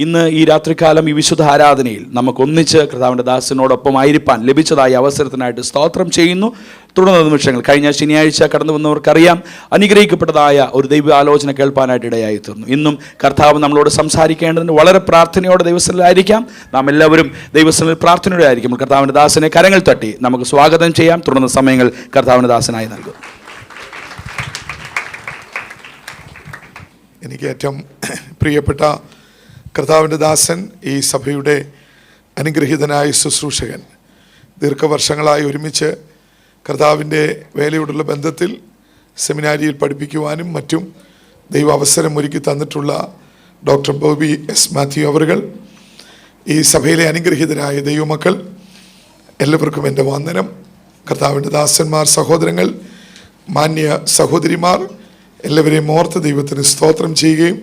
ഇന്ന് ഈ രാത്രികാലം ഈ വിശുദ്ധ ആരാധനയിൽ നമുക്കൊന്നിച്ച് കർത്താവിൻ്റെ ദാസനോടൊപ്പം ആയിരിക്കാൻ ലഭിച്ചതായ അവസരത്തിനായിട്ട് സ്തോത്രം ചെയ്യുന്നു. തുടർന്ന നിമിഷങ്ങൾ കഴിഞ്ഞ ശനിയാഴ്ച കടന്നു വന്നവർക്കറിയാം, അനുഗ്രഹിക്കപ്പെട്ടതായ ഒരു ദൈവ ആലോചന കേൾപ്പാനായിട്ട് ഇടയായി തീർന്നു. ഇന്നും കർത്താവ് നമ്മളോട് സംസാരിക്കേണ്ടതിന് വളരെ പ്രാർത്ഥനയോടെ ദൈവസ്ഥനിലായിരിക്കാം. നാം എല്ലാവരും ദൈവസ്ഥനിൽ പ്രാർത്ഥനയോടെ ആയിരിക്കും. കർത്താവിൻ്റെ ദാസനെ കരങ്ങൾ തട്ടി നമുക്ക് സ്വാഗതം ചെയ്യാം. തുടർന്ന സമയങ്ങൾ കർത്താവിൻ്റെ ദാസനായി നൽകും. എനിക്ക് ഏറ്റവും പ്രിയപ്പെട്ട കർത്താവിൻ്റെ ദാസൻ, ഈ സഭയുടെ അനുഗ്രഹീതനായ ശുശ്രൂഷകൻ, ദീർഘവർഷങ്ങളായി ഒരുമിച്ച് കർത്താവിൻ്റെ വേലയോടുള്ള ബന്ധത്തിൽ സെമിനാരിയിൽ പഠിപ്പിക്കുവാനും മറ്റും ദൈവ അവസരം ഒരുക്കി തന്നിട്ടുള്ള ഡോക്ടർ ബോബി എസ് മാത്യു അവറുകൾ, ഈ സഭയിലെ അനുഗ്രഹീതരായ ദൈവമക്കൾ, എല്ലാവർക്കും എൻ്റെ വന്ദനം. കർത്താവിൻ്റെ ദാസന്മാർ, സഹോദരങ്ങൾ, മാന്യ സഹോദരിമാർ, എല്ലാവരെയും ഓർത്ത് ദൈവത്തിന് സ്തോത്രം ചെയ്യുകയും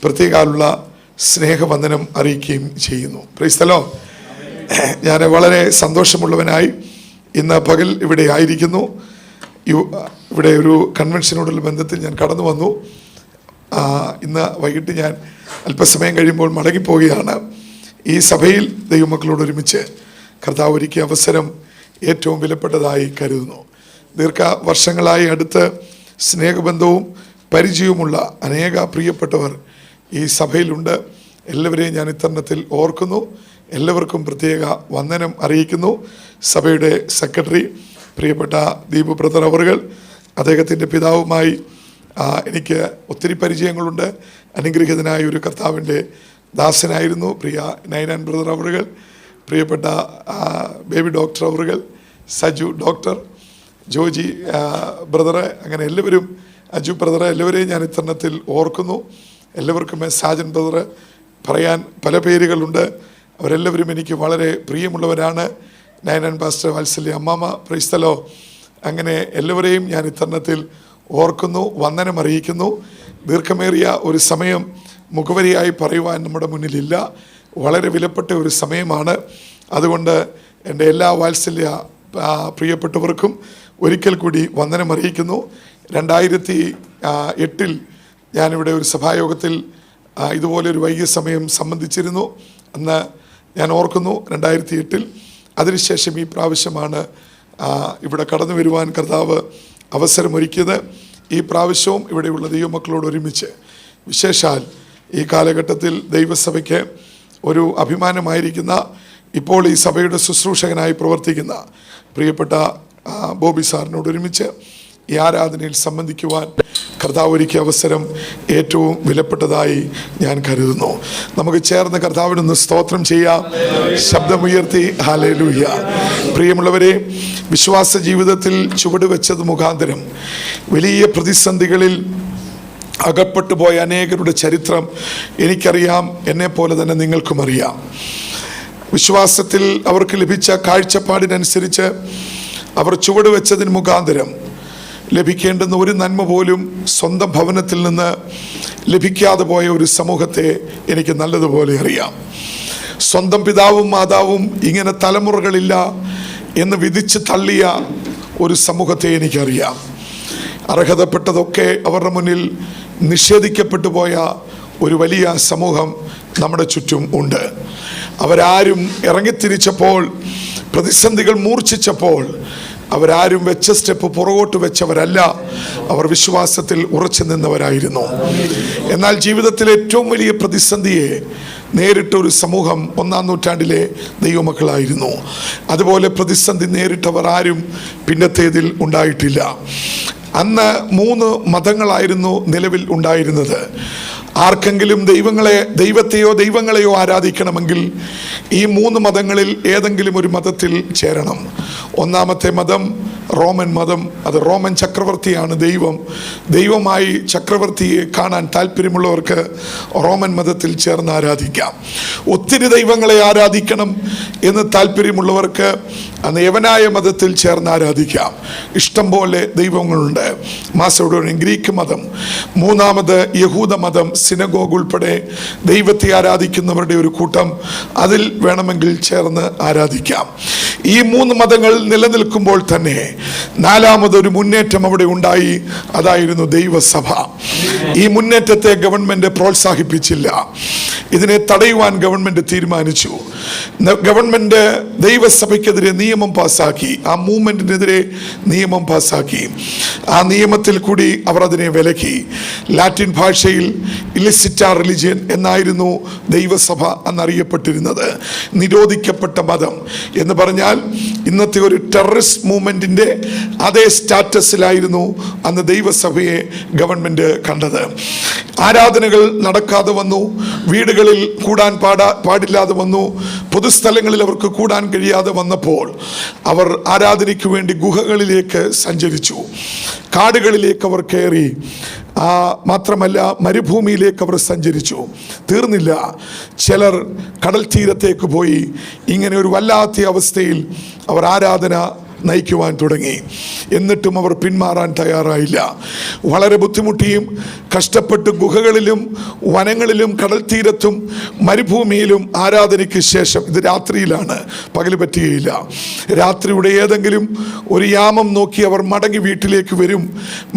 പ്രത്യേകമുള്ള സ്നേഹവന്ദനം അറിയിക്കുകയും ചെയ്യുന്നു. Price the Lord. ഞാൻ വളരെ സന്തോഷമുള്ളവനായി ഇന്ന് പകൽ ഇവിടെ ആയിരിക്കുന്നു. ഇവിടെ ഒരു കൺവെൻഷനോടുള്ള ബന്ധത്തിൽ ഞാൻ കടന്നു വന്നു. ഇന്ന് വൈകിട്ട് ഞാൻ അല്പസമയം കഴിയുമ്പോൾ മടങ്ങിപ്പോവുകയാണ്. ഈ സഭയിൽ ദൈവമക്കളോട് ഒരുമിച്ച് കർത്താവ് ഒരുക്കിയ അവസരം ഏറ്റവും വിലപ്പെട്ടതായി കരുതുന്നു. ദീർഘവർഷങ്ങളായി അടുത്ത് സ്നേഹബന്ധവും പരിചയവുമുള്ള അനേക പ്രിയപ്പെട്ടവർ ഈ സഭയിലുണ്ട്. എല്ലാവരെയും ഞാൻ ഇത്തരണത്തിൽ ഓർക്കുന്നു. എല്ലാവർക്കും പ്രത്യേക വന്ദനം അറിയിക്കുന്നു. സഭയുടെ സെക്രട്ടറി പ്രിയപ്പെട്ട ദീപു ബ്രദർ അവറുകൾ, അദ്ദേഹത്തിൻ്റെ പിതാവുമായി എനിക്ക് ഒത്തിരി പരിചയങ്ങളുണ്ട്. അനുഗ്രഹീതനായ ഒരു കർത്താവിൻ്റെ ദാസനായിരുന്നു പ്രിയ നൈനാൻ ബ്രദർ അവറുകൾ, പ്രിയപ്പെട്ട ബേബി ഡോക്ടർ അവറുകൾ, സജു ഡോക്ടർ, ജോജി ബ്രദറെ, അങ്ങനെ എല്ലാവരും, അജു ബ്രദറെ, എല്ലാവരെയും ഞാൻ ഇത്തരണത്തിൽ ഓർക്കുന്നു. എല്ലാവർക്കും സാജൻ ബ്രദറ്, പറയാൻ പല പേരുകളുണ്ട്. അവരെല്ലാവരും എനിക്ക് വളരെ പ്രിയമുള്ളവരാണ്. നയനൻ പാസ്റ്റർ, വാത്സല്യ അമ്മാമ, പ്രൈസ് ദി ലോർഡ്. അങ്ങനെ എല്ലാവരെയും ഞാൻ ഇത്തരണത്തിൽ ഓർക്കുന്നു, വന്ദനം അറിയിക്കുന്നു. ദീർഘമേറിയ ഒരു സമയം മുഖവരിയായി പറയുവാൻ നമ്മുടെ മുന്നിലില്ല. വളരെ വിലപ്പെട്ട ഒരു സമയമാണ്. അതുകൊണ്ട് എൻ്റെ എല്ലാ വാത്സല്യ പ്രിയപ്പെട്ടവർക്കും ഒരിക്കൽ കൂടി വന്ദനം അറിയിക്കുന്നു. 2008 ഞാനിവിടെ ഒരു സഭായോഗത്തിൽ ഇതുപോലെ ഒരു വൈകിയ സമയം സംബന്ധിച്ചിരുന്നു. അന്ന് ഞാൻ ഓർക്കുന്നു 2008. അതിനുശേഷം ഈ പ്രാവശ്യമാണ് ഇവിടെ കടന്നു വരുവാൻ കർത്താവ് അവസരമൊരുക്കിയത്. ഈ പ്രാവശ്യവും ഇവിടെയുള്ള ദൈവമക്കളോട് ഒരുമിച്ച്, വിശേഷാൽ ഈ കാലഘട്ടത്തിൽ ദൈവസഭയ്ക്ക് ഒരു അഭിമാനമായിരിക്കുന്ന, ഇപ്പോൾ ഈ സഭയുടെ ശുശ്രൂഷകനായി പ്രവർത്തിക്കുന്ന പ്രിയപ്പെട്ട ബോബി സാറിനോട് ഒരുമിച്ച് ഈ ആരാധനയിൽ സംബന്ധിക്കുവാൻ കർത്താവ് ഒരുക്കിയ അവസരം ഏറ്റവും വിലപ്പെട്ടതായി ഞാൻ കരുതുന്നു. നമുക്ക് ചേർന്ന് കർത്താവിനൊന്ന് സ്തോത്രം ചെയ്യാം, ശബ്ദമുയർത്തി ഹല്ലേലൂയ. പ്രിയമുള്ളവരെ, വിശ്വാസ ജീവിതത്തിൽ ചുവട് വെച്ചത് മുഖാന്തരം വലിയ പ്രതിസന്ധികളിൽ അകപ്പെട്ടു പോയ അനേകരുടെ ചരിത്രം എനിക്കറിയാം, എന്നെപ്പോലെ തന്നെ നിങ്ങൾക്കും അറിയാം. വിശ്വാസത്തിൽ അവർക്ക് ലഭിച്ച കാഴ്ചപ്പാടിനനുസരിച്ച് അവർ ചുവട് വെച്ചതിന് മുഖാന്തരം ലഭിക്കേണ്ടുന്ന ഒരു നന്മ പോലും സ്വന്തം ഭവനത്തിൽ നിന്ന് ലഭിക്കാതെ പോയ ഒരു സമൂഹത്തെ എനിക്ക് നല്ലതുപോലെ അറിയാം. സ്വന്തം പിതാവും മാതാവും ഇങ്ങനെ തലമുറകളില്ല എന്ന് വിധിച്ച് തള്ളിയ ഒരു സമൂഹത്തെ എനിക്കറിയാം. അർഹതപ്പെട്ടതൊക്കെ അവരുടെ മുന്നിൽ നിഷേധിക്കപ്പെട്ടു പോയ ഒരു വലിയ സമൂഹം നമ്മുടെ ചുറ്റും ഉണ്ട്. അവരാരും ഇറങ്ങിത്തിരിച്ചപ്പോൾ, പ്രതിസന്ധികൾ മൂർച്ഛിച്ചപ്പോൾ അവരാരും വെച്ച സ്റ്റെപ്പ് പുറകോട്ട് വെച്ചവരല്ല. അവർ വിശ്വാസത്തിൽ ഉറച്ചു നിന്നവരായിരുന്നു. എന്നാൽ ജീവിതത്തിലെ ഏറ്റവും വലിയ പ്രതിസന്ധിയെ നേരിട്ട ഒരു സമൂഹം 1-ാം നൂറ്റാണ്ടിലെ ദൈവമക്കളായിരുന്നു. അതുപോലെ പ്രതിസന്ധി നേരിട്ടവർ ആരും പിന്നത്തേതിൽ ഉണ്ടായിട്ടില്ല. അന്ന് 3 മതങ്ങളായിരുന്നു നിലവിൽ ഉണ്ടായിരുന്നത്. ആർക്കെങ്കിലും ദൈവങ്ങളെയോ ആരാധിക്കണമെങ്കിൽ ഈ 3 മതങ്ങളിൽ ഏതെങ്കിലും ഒരു മതത്തിൽ ചേരണം. ഒന്നാമത്തെ മതം റോമൻ മതം. അത് റോമൻ ചക്രവർത്തിയാണ് ദൈവമായി ചക്രവർത്തിയെ കാണാൻ താല്പര്യമുള്ളവർക്ക് റോമൻ മതത്തിൽ ചേർന്ന് ആരാധിക്കാം. ഒത്തിരി ദൈവങ്ങളെ ആരാധിക്കണം എന്ന് താല്പര്യമുള്ളവർക്ക് അന്ന് യവനായ മതത്തിൽ ചേർന്ന് ആരാധിക്കാം. ഇഷ്ടം പോലെ ദൈവങ്ങളുണ്ട്. മാസോഡോണിയൻ ഗ്രീക്ക് മതം. 3-ാമത് യഹൂദ മതം, സിനഗോഗ് ഉൾപ്പെടെ ദൈവത്തെ ആരാധിക്കുന്നവരുടെ ഒരു കൂട്ടം, അതിൽ വേണമെങ്കിൽ ചേർന്ന് ആരാധിക്കാം. ഈ 3 മതങ്ങൾ നിലനിൽക്കുമ്പോൾ തന്നെ 4-മതൊരു മുന്നേറ്റം അവിടെ ഉണ്ടായി. അതായിരുന്നു ദൈവസഭ. ഈ മുന്നേറ്റത്തെ ഗവൺമെന്റ് പ്രോത്സാഹിപ്പിച്ചില്ല. ഇതിനെ തടയുവാൻ ഗവൺമെന്റ് തീരുമാനിച്ചു. ഗവൺമെന്റ് ദൈവസഭയ്ക്കെതിരെ നിയമം പാസാക്കി, ആ മൂവ്മെന്റിനെതിരെ നിയമം പാസാക്കി. ആ നിയമത്തിൽ കൂടി അവർ അതിനെ വിലക്കി. ലാറ്റിൻ ഭാഷയിൽ ഇലിസിറ്റ റിലിജിയൻ എന്നായിരുന്നു ദൈവസഭ അന്നറിയപ്പെട്ടിരുന്നത്. നിരോധിക്കപ്പെട്ട മതം എന്ന് പറഞ്ഞാൽ ഇന്നത്തെ ഒരു ടെററിസ്റ്റ് മൂവ്മെന്റിന്റെ അതേ സ്റ്റാറ്റസിലായിരുന്നു അന്ന് ദൈവസഭയെ ഗവൺമെന്റ് കണ്ടത്. ആരാധനകൾ നടക്കാതെ വന്നു, വീടുകളിൽ കൂടാൻ പാടില്ലാതെ വന്നു, പൊതുസ്ഥലങ്ങളിൽ അവർക്ക് കൂടാൻ കഴിയാതെ വന്നപ്പോൾ അവർ ആരാധനയ്ക്ക് വേണ്ടി ഗുഹകളിലേക്ക് സഞ്ചരിച്ചു, കാടുകളിലേക്ക് അവർ കയറി. മാത്രമല്ല മരുഭൂമിയിലേക്ക് അവർ സഞ്ചരിച്ചു. തീർന്നില്ല, ചിലർ കടൽ തീരത്തേക്ക് പോയി. ഇങ്ങനെ ഒരു വല്ലാത്ത അവസ്ഥയിൽ അവർ ആരാധന നയിക്കുവാൻ തുടങ്ങി. എന്നിട്ടും അവർ പിന്മാറാൻ തയ്യാറായില്ല. വളരെ ബുദ്ധിമുട്ടിയും കഷ്ടപ്പെട്ട് ഗുഹകളിലും വനങ്ങളിലും കടൽ തീരത്തും മരുഭൂമിയിലും ആരാധനയ്ക്ക് ശേഷം, ഇത് രാത്രിയിലാണ്, പകല് പറ്റുകയില്ല, രാത്രിയുടെ ഏതെങ്കിലും ഒരു യാമം നോക്കി അവർ മടങ്ങി വീട്ടിലേക്ക് വരും.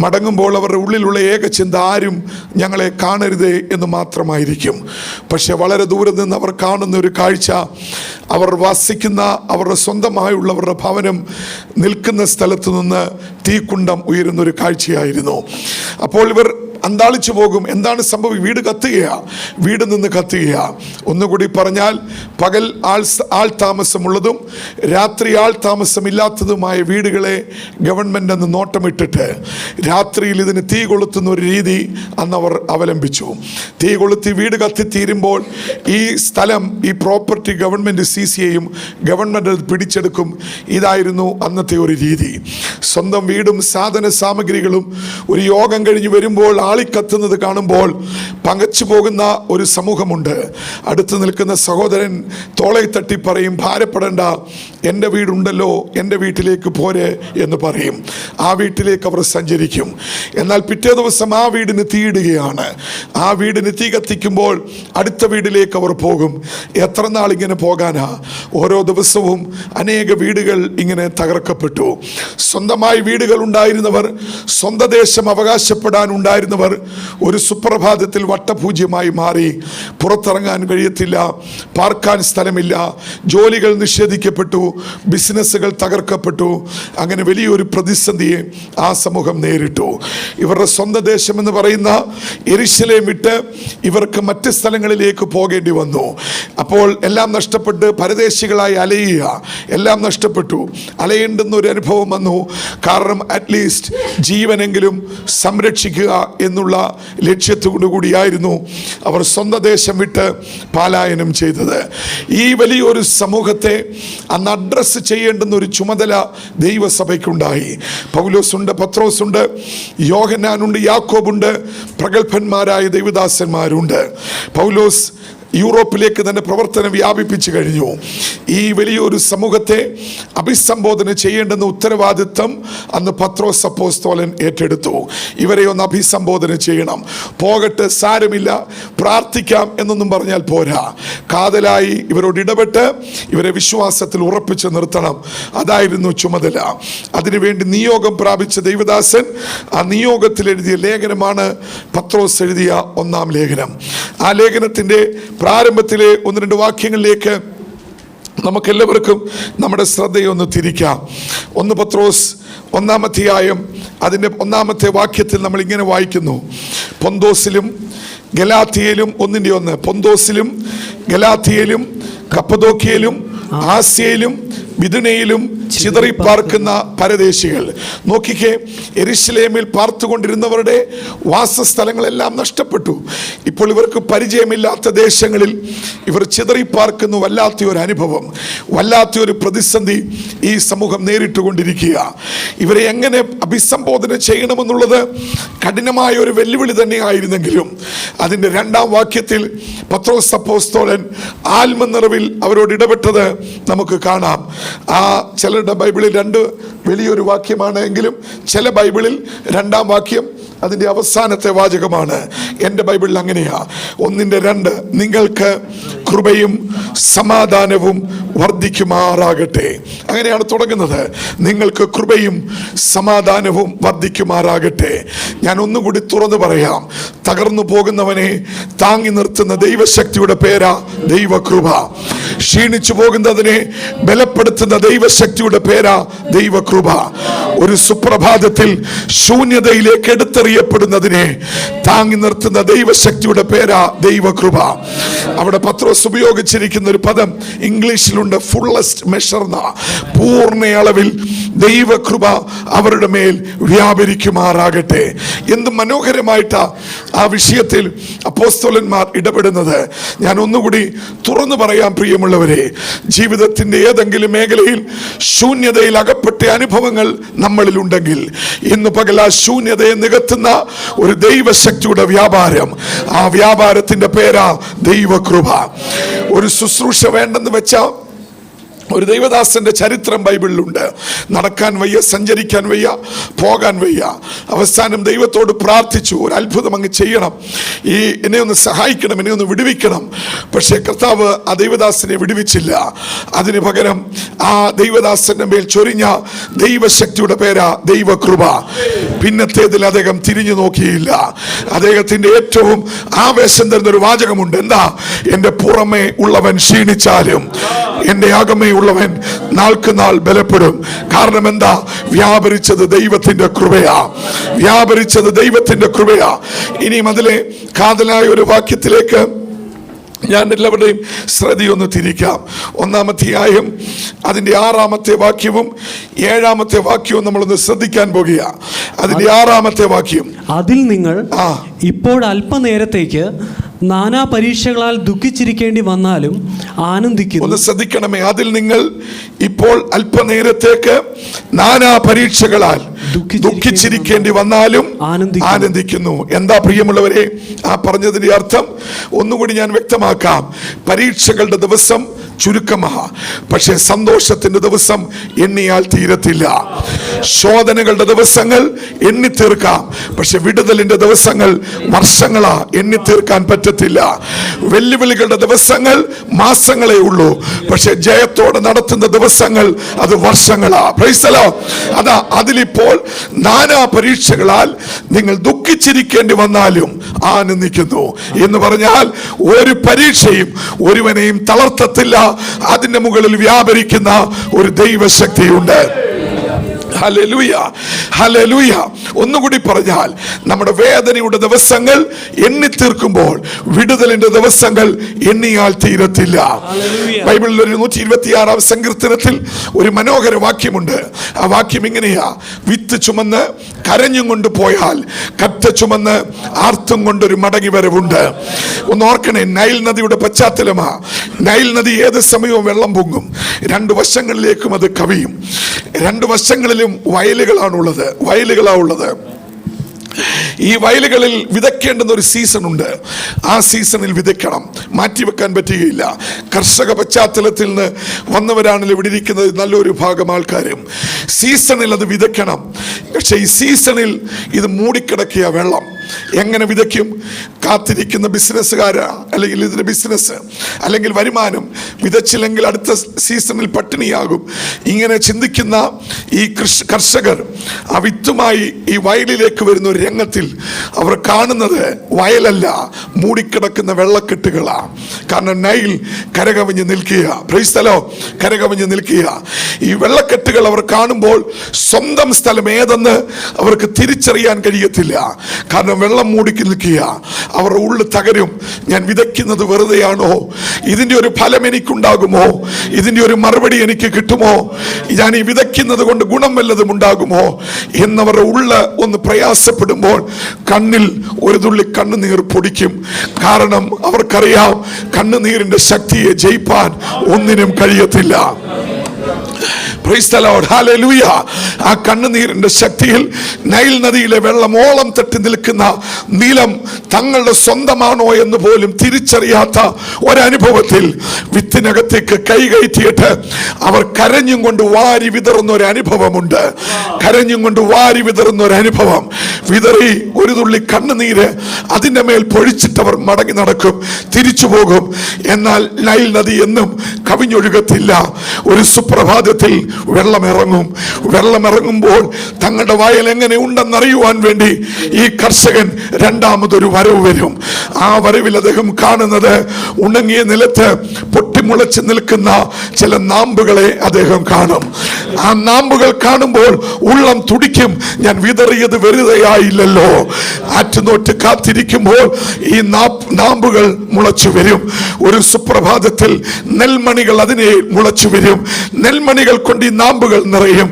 മടങ്ങുമ്പോൾ അവരുടെ ഉള്ളിലുള്ള ഏക ചിന്ത ആരും ഞങ്ങളെ കാണരുതേ എന്ന് മാത്രമായിരിക്കും. പക്ഷെ വളരെ ദൂരെ നിന്ന് അവർ കാണുന്ന ഒരു കാഴ്ച, അവർ വസിക്കുന്ന അവരുടെ സ്വന്തമായുള്ളവരുടെ ഭവനം നിൽക്കുന്ന സ്ഥലത്തു നിന്ന് തീക്കുണ്ടം ഉയരുന്നൊരു കാഴ്ചയായിരുന്നു. അപ്പോൾ ഇവർ അന്താളിച്ചു പോകും. എന്താണ് സംഭവം? വീട് കത്തുകയാ, വീട് നിന്ന് കത്തുകയാ. ഒന്നുകൂടി പറഞ്ഞാൽ, പകൽ ആൾ താമസമുള്ളതും രാത്രി ആൾ താമസമില്ലാത്തതുമായ വീടുകളെ ഗവൺമെന്റ് അന്ന് നോട്ടമിട്ടിട്ട് രാത്രിയിൽ ഇതിന് തീ കൊളുത്തുന്ന ഒരു രീതി അന്നവർ അവലംബിച്ചു. തീ കൊളുത്തി വീട് കത്തിത്തീരുമ്പോൾ ഈ സ്ഥലം, ഈ പ്രോപ്പർട്ടി ഗവൺമെന്റ് സീസ് ചെയ്യും, ഗവൺമെന്റ് പിടിച്ചെടുക്കും. ഇതായിരുന്നു അന്നത്തെ ഒരു രീതി. സ്വന്തം വീടും സാധന സാമഗ്രികളും ഒരു യോഗം കഴിഞ്ഞ് വരുമ്പോൾ ആളിക്കത്തുന്നത് കാണുമ്പോൾ പകച്ചു പോകുന്ന ഒരു സമൂഹമുണ്ട്. അടുത്ത് നിൽക്കുന്ന സഹോദരൻ തോളെ തട്ടി പറയും, ഭാരപ്പെടേണ്ട, എൻ്റെ വീടുണ്ടല്ലോ, എൻ്റെ വീട്ടിലേക്ക് പോരെ എന്ന് പറയും. ആ വീട്ടിലേക്ക് അവർ സഞ്ചരിക്കും. എന്നാൽ പിറ്റേ ദിവസം ആ വീടിന് തീയിടുകയാണ്. ആ വീടിന് തീ കത്തിക്കുമ്പോൾ അടുത്ത വീട്ടിലേക്ക് അവർ പോകും. എത്ര നാൾ ഇങ്ങനെ പോകാനാ? ഓരോ ദിവസവും അനേക വീടുകൾ ഇങ്ങനെ തകർക്കപ്പെട്ടു. സ്വന്തമായി വീടുകൾ ഉണ്ടായിരുന്നവർ, സ്വന്തം ദേശം അവകാശപ്പെടാൻ ഉണ്ടായിരുന്നവർ ഒരു സുപ്രഭാതത്തിൽ വട്ടപൂജ്യമായി മാറി. പുറത്തിറങ്ങാൻ കഴിയത്തില്ല, പാർക്കാൻ സ്ഥലമില്ല, ജോലികൾ നിഷേധിക്കപ്പെട്ടു, ബിസിനസ്സുകൾ തകർക്കപ്പെട്ടു. അങ്ങനെ വലിയൊരു പ്രതിസന്ധിയെ ആ സമൂഹം നേരിട്ടു. ഇവരുടെ സ്വന്തം ദേശം എന്ന് പറയുന്ന യെരുശലേം വിട്ട് ഇവർക്ക് മറ്റ് സ്ഥലങ്ങളിലേക്ക് പോകേണ്ടി വന്നു. അപ്പോൾ എല്ലാം നഷ്ടപ്പെട്ട് പരദേശികളായി അലയുക, എല്ലാം നഷ്ടപ്പെട്ടു. അലയേണ്ടുന്നൊരു അനുഭവം വന്നു. കാരണം അറ്റ്ലീസ്റ്റ് ജീവനെങ്കിലും സംരക്ഷിക്കുക എന്നുള്ള ലക്ഷ്യത്തോടു കൂടിയായിരുന്നു അവർ സ്വന്തം ദേശം വിട്ട് പലായനം ചെയ്തത്. ഈ വലിയൊരു സമൂഹത്തെ അന്ന് അഡ്രസ്സ് ചെയ്യേണ്ടുന്ന ഒരു ചുമതല ദൈവസഭയ്ക്കുണ്ടായി. പൗലോസുണ്ട്, പത്രോസുണ്ട്, യോഹന്നാനുണ്ട്, യാക്കോബുണ്ട്, പ്രഗത്ഭന്മാരായ ദൈവദാസന്മാരുണ്ട്. പൗലോസ് യൂറോപ്പിലേക്ക് തന്നെ പ്രവർത്തനം വ്യാപിപ്പിച്ചു കഴിഞ്ഞു. ഈ വലിയൊരു സമൂഹത്തെ അഭിസംബോധന ചെയ്യേണ്ടുന്ന ഉത്തരവാദിത്വം അന്ന് പത്രോസ് അപ്പോസ്തലൻ ഏറ്റെടുത്തു. ഇവരെ ഒന്ന് അഭിസംബോധന ചെയ്യണം. പോകട്ടെ, സാരമില്ല, പ്രാർത്ഥിക്കാം എന്നൊന്നും പറഞ്ഞാൽ പോരാ. കാതലായി ഇവരോട് ഇടപെട്ട് ഇവരെ വിശ്വാസത്തിൽ ഉറപ്പിച്ചു നിർത്തണം. അതായിരുന്നു ചുമതല. അതിനുവേണ്ടി നിയോഗം പ്രാപിച്ച ദൈവദാസൻ ആ നിയോഗത്തിൽ എഴുതിയ ലേഖനമാണ് പത്രോസ് എഴുതിയ 1-ാം ലേഖനം. ആ ലേഖനത്തിന്റെ പ്രാരംഭത്തിലെ 1-2 വാക്യങ്ങളിലേക്ക് നമുക്കെല്ലാവർക്കും നമ്മുടെ ശ്രദ്ധയൊന്ന് തിരിക്കാം. 1 പത്രോസ് 1-ാം അധ്യായം അതിൻ്റെ 1-ാമത്തെ വാക്യത്തിൽ നമ്മൾ ഇങ്ങനെ വായിക്കുന്നു: പൊന്തോസിലും ഗലാത്യയിലും, 1:1, പൊന്തോസിലും ഗലാത്യയിലും കപ്പദോക്യയിലും ആസ്യയിലും മിഥുനയിലും ചിതറിപ്പാർക്കുന്ന പരദേശികൾ. നോക്കിക്കേ, യെരുശലേമിൽ പാർത്തുകൊണ്ടിരുന്നവരുടെ വാസസ്ഥലങ്ങളെല്ലാം നഷ്ടപ്പെട്ടു. ഇപ്പോൾ ഇവർക്ക് പരിചയമില്ലാത്ത ദേശങ്ങളിൽ ഇവർ ചിതറിപ്പാർക്കുന്നു. വല്ലാത്തൊരു അനുഭവം, വല്ലാത്തൊരു പ്രതിസന്ധി ഈ സമൂഹം നേരിട്ടുകൊണ്ടിരിക്കുക. ഇവരെ എങ്ങനെ അഭിസംബോധന ചെയ്യണമെന്നുള്ളത് കഠിനമായ ഒരു വെല്ലുവിളി തന്നെയായിരുന്നെങ്കിലും അതിൻ്റെ 2-ാം വാക്യത്തിൽ പത്രോസ് അപ്പോസ്തലൻ ആത്മനിറവിൽ അവരോട് ഇടപെട്ടത് നമുക്ക് കാണാം. ആ ചിലരുടെ ബൈബിളിൽ 2 വലിയൊരു വാക്യമാണ് എങ്കിലും ചില ബൈബിളിൽ 2-ാം വാക്യം അതിൻ്റെ അവസാനത്തെ വാചകമാണ്. എൻ്റെ ബൈബിളിൽ അങ്ങനെയാ, 1:2, നിങ്ങൾക്ക് കൃപയും സമാധാനവും വർദ്ധിക്കുമാറാകട്ടെ. അങ്ങനെയാണ് തുടങ്ങുന്നത്, നിങ്ങൾക്ക് കൃപയും സമാധാനവും വർദ്ധിക്കുമാറാകട്ടെ. ഞാൻ ഒന്നുകൂടി തുറന്നു പറയാം, തകർന്നു പോകുന്നവനെ താങ്ങി നിർത്തുന്ന ദൈവശക്തിയുടെ പേരാ ദൈവകൃപ. ക്ഷീണിച്ചു പോകുന്നതിനെ ബലപ്പെടുത്തുന്ന ദൈവശക്തിയുടെ പേരാ ദൈവകൃപ. ഒരു സുപ്രഭാതത്തിൽ ശൂന്യതയിലേക്ക് എടുത്തെറിയപ്പെടുന്നതിനെ താങ്ങി നിർത്തുന്ന ദൈവശക്തിയുടെ പേരാ ദൈവകൃപ. അവിടെ പത്രോസ് ഉപയോഗിച്ചിരിക്കുന്ന ഒരു പദം ഇംഗ്ലീഷിലുണ്ട്, ഫുള്ളസ്റ്റ് മെഷർ. പൂർണ്ണ അളവിൽ ദൈവകൃപ അവരുടെ മേൽ വ്യാപരിക്കുമാറാകട്ടെ. എന്ത് മനോഹരമായിട്ടാ ആ വിഷയത്തിൽ അപ്പോസ്തലന്മാർ ഇടപെടുന്നത്. ഞാൻ ഒന്നുകൂടി തുറന്നു പറയാം പ്രിയമുള്ളവരെ, ജീവിതത്തിന്റെ ഏതെങ്കിലും മേഖലയിൽ ശൂന്യതയിൽ അകപ്പെട്ട അനുഭവങ്ങൾ നമ്മളിൽ ഉണ്ടെങ്കിൽ ഇന്ന് പകൽ ആ ശൂന്യതയെ നികത്തുന്ന ഒരു ദൈവശക്തിയുടെ വ്യാപാരം, ആ വ്യാപാരത്തിന്റെ പേരാ ദൈവകൃപ. ഒരു ശുശ്രൂഷ വേണ്ടെന്ന് വെച്ചാൽ ഒരു ദൈവദാസന്റെ ചരിത്രം ബൈബിളിലുണ്ട്. നടക്കാൻ വയ്യ, സഞ്ചരിക്കാൻ വയ്യ, പോകാൻ വയ്യ. അവസാനം ദൈവത്തോട് പ്രാർത്ഥിച്ചു, ഒരു അത്ഭുതം അങ്ങ് ചെയ്യണം, എന്നെ ഒന്ന് സഹായിക്കണം, എന്നെ ഒന്ന് വിടുവിക്കണം. പക്ഷേ കർത്താവ് ആ ദൈവദാസനെ വിടുവിച്ചില്ല. അതിന് പകരം ആ ദൈവദാസന്റെ മേൽ ചൊരിഞ്ഞ ദൈവശക്തിയുടെ പേരാ ദൈവകൃപ. പിന്നത്തേതിൽ അദ്ദേഹം തിരിഞ്ഞു നോക്കിയില്ല. അദ്ദേഹത്തിന്റെ ഏറ്റവും ആവേശം തരുന്നൊരു വാചകമുണ്ട്. എന്താ? എൻ്റെ പുറമേ ഉള്ളവൻ ക്ഷീണിച്ചാലും എൻ്റെ അകമേ ഉള്ളവൻ നാൾക്ക് നാൾ ബലപ്പെടും. കാരണം എന്താ? വ്യാപരിച്ചത് ദൈവത്തിന്റെ കൃപയാ, വ്യാപരിച്ചത് ദൈവത്തിന്റെ കൃപയാ. ഇനിയും അതിലെ കാതലായ ഒരു വാക്യത്തിലേക്ക് ഞാൻ എല്ലാവരുടെയും ശ്രദ്ധയൊന്ന് തിരിക്കാം. 1-ാം അധ്യായം അതിൻ്റെ 6-ാമത്തെ വാക്യവും 7-ാമത്തെ വാക്യവും നമ്മളൊന്ന് ശ്രദ്ധിക്കാൻ പോകുക. അതിൻ്റെ 6-ാമത്തെ വാക്യം, അതിൽ നിങ്ങൾ ഇപ്പോൾ അല്പനേരത്തേക്ക് നാനാ പരീക്ഷകളാൽ ദുഃഖിച്ചിരിക്കേണ്ടി വന്നാലും ആനന്ദിക്കുന്നു. ഒന്ന് ശ്രദ്ധിക്കണമേ, അതിൽ നിങ്ങൾ ഇപ്പോൾ അല്പനേരത്തേക്ക് നാനാ പരീക്ഷകളാൽ ദുഃഖിച്ചിരിക്കേണ്ടി വന്നാലും ആനന്ദിക്കുന്നു. എന്താ പ്രിയമുള്ളവരെ ആ പറഞ്ഞതിന്റെ അർത്ഥം? ഒന്നുകൂടി ഞാൻ വ്യക്തമാക്കാം. പരീക്ഷകളുടെ ദിവസം ചുരുക്കമാണ്, പക്ഷെ സന്തോഷത്തിന്റെ ദിവസം എണ്ണിയാൽ തീരത്തില്ല. ശോധനകളുടെ ദിവസങ്ങൾ എണ്ണിത്തീർക്കാം, പക്ഷെ വിടുതലിന്റെ ദിവസങ്ങൾ വർഷങ്ങളാ, എണ്ണിത്തീർക്കാൻ പറ്റത്തില്ല. വെല്ലുവിളികളുടെ ദിവസങ്ങൾ മാസങ്ങളേ ഉള്ളൂ, പക്ഷെ ജയത്തോടെ നടത്തുന്ന ദിവസങ്ങൾ അത് വർഷങ്ങളാ. Price the Lord. അതാ അതിലിപ്പോൾ നാനാ പരീക്ഷകളാൽ നിങ്ങൾ ദുഃഖിച്ചിരിക്കേണ്ടി വന്നാലും ആനന്ദിക്കുന്നു എന്ന് പറഞ്ഞാൽ ഒരു പരീക്ഷയും ഒരുവനെയും തളർത്തത്തില്ല. അതിന്റെ മുകളിൽ വ്യാപരിക്കുന്ന ഒരു ദൈവശക്തിയുണ്ട്. Hallelujah, hallelujah. ഒന്നുകൂടി പറഞ്ഞാൽ, നമ്മുടെ വേദനയുടെ ദിവസങ്ങൾ എണ്ണിത്തീർക്കുമ്പോൾ വിടുതലിന്റെ ദിവസങ്ങൾ എണ്ണിയാൽ തീരത്തില്ല. ബൈബിളിൽ ഒരു 126-ാം സങ്കീർത്തനത്തിൽ ഒരു മനോഹര വാക്യമുണ്ട്. ആ വാക്യം ഇങ്ങനെയാ: വിത്ത് ചുമന്ന് കരഞ്ഞും കൊണ്ട് പോയാൽ കറ്റ ചുമന്ന് ആർത്തും കൊണ്ടൊരു മടങ്ങി വരവുണ്ട്. ഒന്ന് ഓർക്കണേ, നൈൽ നദിയുടെ പശ്ചാത്തലമാ. നൈൽ നദി ഏത് സമയവും വെള്ളം പൊങ്ങും, രണ്ടു വശങ്ങളിലേക്കും അത് കവിയും. രണ്ടു വശങ്ങളിലും വയലുകളാണുള്ളത്, വയലുകളാണുള്ളത്. ഈ വയലുകളിൽ വിതയ്ക്കേണ്ടുന്ന ഒരു സീസൺ ഉണ്ട്. ആ സീസണിൽ വിതയ്ക്കണം, മാറ്റിവെക്കാൻ പറ്റുകയില്ല. കർഷക പശ്ചാത്തലത്തിൽ നിന്ന് വന്നവരാണല്ലോ ഇവിടെ ഇരിക്കുന്നത് നല്ലൊരു ഭാഗം ആൾക്കാരും. സീസണിൽ അത് വിതയ്ക്കണം. പക്ഷെ ഈ സീസണിൽ ഇത് മൂടിക്കിടക്കിയ വെള്ളം എങ്ങനെ വിതയ്ക്കും? കാത്തിരിക്കുന്ന ബിസിനസ്സുകാരാ, അല്ലെങ്കിൽ ഇതിന്റെ ബിസിനസ് അല്ലെങ്കിൽ വരുമാനം വിതച്ചില്ലെങ്കിൽ അടുത്ത സീസണിൽ പട്ടിണിയാകും. ഇങ്ങനെ ചിന്തിക്കുന്ന ഈ കർഷകർ ആ വിത്തുമായി ഈ വയലിലേക്ക് വരുന്ന ഒരു രംഗത്തിൽ അവർ കാണുന്നത് വയലല്ല, മൂടിക്കിടക്കുന്ന വെള്ളക്കെട്ടുകളാ. കാരണം നൈൽ കരകവിഞ്ഞ് നിൽക്കുക. Price the Lord. കരകവിഞ്ഞ് നിൽക്കുക. ഈ വെള്ളക്കെട്ടുകൾ അവർ കാണുമ്പോൾ സ്വന്തം സ്ഥലം ഏതെന്ന് അവർക്ക് തിരിച്ചറിയാൻ കഴിയത്തില്ല. കാരണം വെള്ളം മൂടിക്ക് നിൽക്കുക. അവരുടെ ഉള്ളു തകരും. ഞാൻ വിതയ്ക്കുന്നത് വെറുതെയാണോ? ഇതിന്റെ ഒരു ഫലം എനിക്കുണ്ടാകുമോ? ഇതിന്റെ ഒരു മറുപടി എനിക്ക് കിട്ടുമോ? ഞാൻ ഈ വിതയ്ക്കുന്നത് കൊണ്ട് ഗുണം വല്ലതും ഉണ്ടാകുമോ എന്നവരുടെ ഉള്ള് ഒന്ന് പ്രയാസപ്പെടുമ്പോൾ കണ്ണിൽ ഒരു തുള്ളി കണ്ണുനീർ പൊടിക്കും. കാരണം അവർക്കറിയാം, കണ്ണുനീരിന്റെ ശക്തിയെ ജയിപ്പാൻ ഒന്നിനും കഴിയത്തില്ല. Praise the Lord. Hallelujah. ആ കണ്ണുനീരിന്റെ ശക്തിയിൽ നൈൽ നദിയിലെ വെള്ളമോളം തട്ടി നിൽക്കുന്ന നീലം തങ്ങളുടെ സ്വന്തമാണോ എന്ന് പോലും തിരിച്ചറിയാത്ത ഒരനുഭവത്തിൽ വിത്തിനകത്തേക്ക് കൈകയറ്റിയിട്ട് അവർ കരഞ്ഞും കൊണ്ട് വാരി വിതറുന്ന ഒരു അനുഭവമുണ്ട്. കരഞ്ഞും കൊണ്ട് വാരി വിതറുന്ന ഒരു അനുഭവം. വിതറി ഒരു തുള്ളി കണ്ണുനീര് അതിന്റെ മേൽ പൊഴിച്ചിട്ടവർ മടങ്ങി നടക്കും, തിരിച്ചു പോകും. എന്നാൽ നൈൽ നദി എന്നും കവിഞ്ഞൊഴുകത്തില്ല. ഒരു സുപ്രഭാതത്തിൽ വെള്ളമിറങ്ങും. വെള്ളമിറങ്ങുമ്പോൾ തങ്ങളുടെ വയൽ എങ്ങനെ ഉണ്ടെന്നറിയുവാൻ വേണ്ടി ഈ കർഷകൻ രണ്ടാമതൊരു വരവ് വരും. ആ വരവിൽ അദ്ദേഹം കാണുന്നത് ഉണങ്ങിയ നിലത്ത് പൊട്ടിമുളച്ച് നിൽക്കുന്ന ചില നാമ്പുകളെ അദ്ദേഹം കാണും. ആ നാമ്പുകൾ കാണുമ്പോൾ ഉള്ളം തുടിക്കും, ഞാൻ വിതറിയത് വെറുതെയായില്ലല്ലോ. ആറ്റുനോറ്റ് കാത്തിരിക്കുമ്പോൾ ഈ നാമ്പുകൾ മുളച്ചു വരും. ഒരു സുപ്രഭാതത്തിൽ നെൽമണികൾ അതിനെ മുളച്ചു വരും. നെൽമണികൾ കൊണ്ട് ഈ നാമ്പുകൾ നിറയും.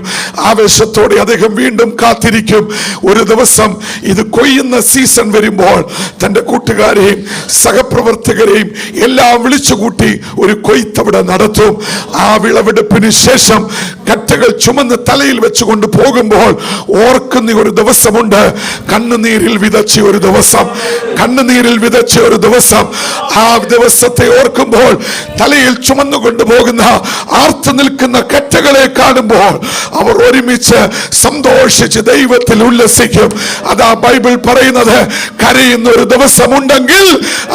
ആവേശത്തോടെ അദ്ദേഹം വീണ്ടും കാത്തിരിക്കും. ഒരു ദിവസം ഇത് കൊയ്യുന്ന സീസൺ വരുമ്പോൾ തന്റെ കൂട്ടുകാരെയും സഹപ്രവർത്തകരെയും എല്ലാം വിളിച്ചുകൂട്ടി ഒരു കൊയ്ത്തവിടെ നടത്തും. ആ വിളവെടുപ്പിന് ശേഷം കറ്റകൾ ചുമന്ന് തലയിൽ വെച്ചുകൊണ്ട് പോകുമ്പോൾ ഓർക്കുന്ന ഒരു ദിവസമുണ്ട്. കണ്ണുനീരിൽ വിതച്ച ഒരു ദിവസം, കണ്ണുനീരിൽ വിതച്ച ഒരു ദിവസം. ആ ദിവസത്തെ ഓർക്കുമ്പോൾ തലയിൽ ചുമന്നുകൊണ്ട് പോകുന്ന ആർത്തു നിൽക്കുന്ന കറ്റകളെ കാണുമ്പോൾ അവർ ഒരുമിച്ച് സന്തോഷിച്ച് ദൈവത്തിൽ ഉല്ലസിക്കും. അതാ ബൈബിൾ പറയുന്നത്, കരയുന്ന ഒരു ദിവസമുണ്ടെങ്കിൽ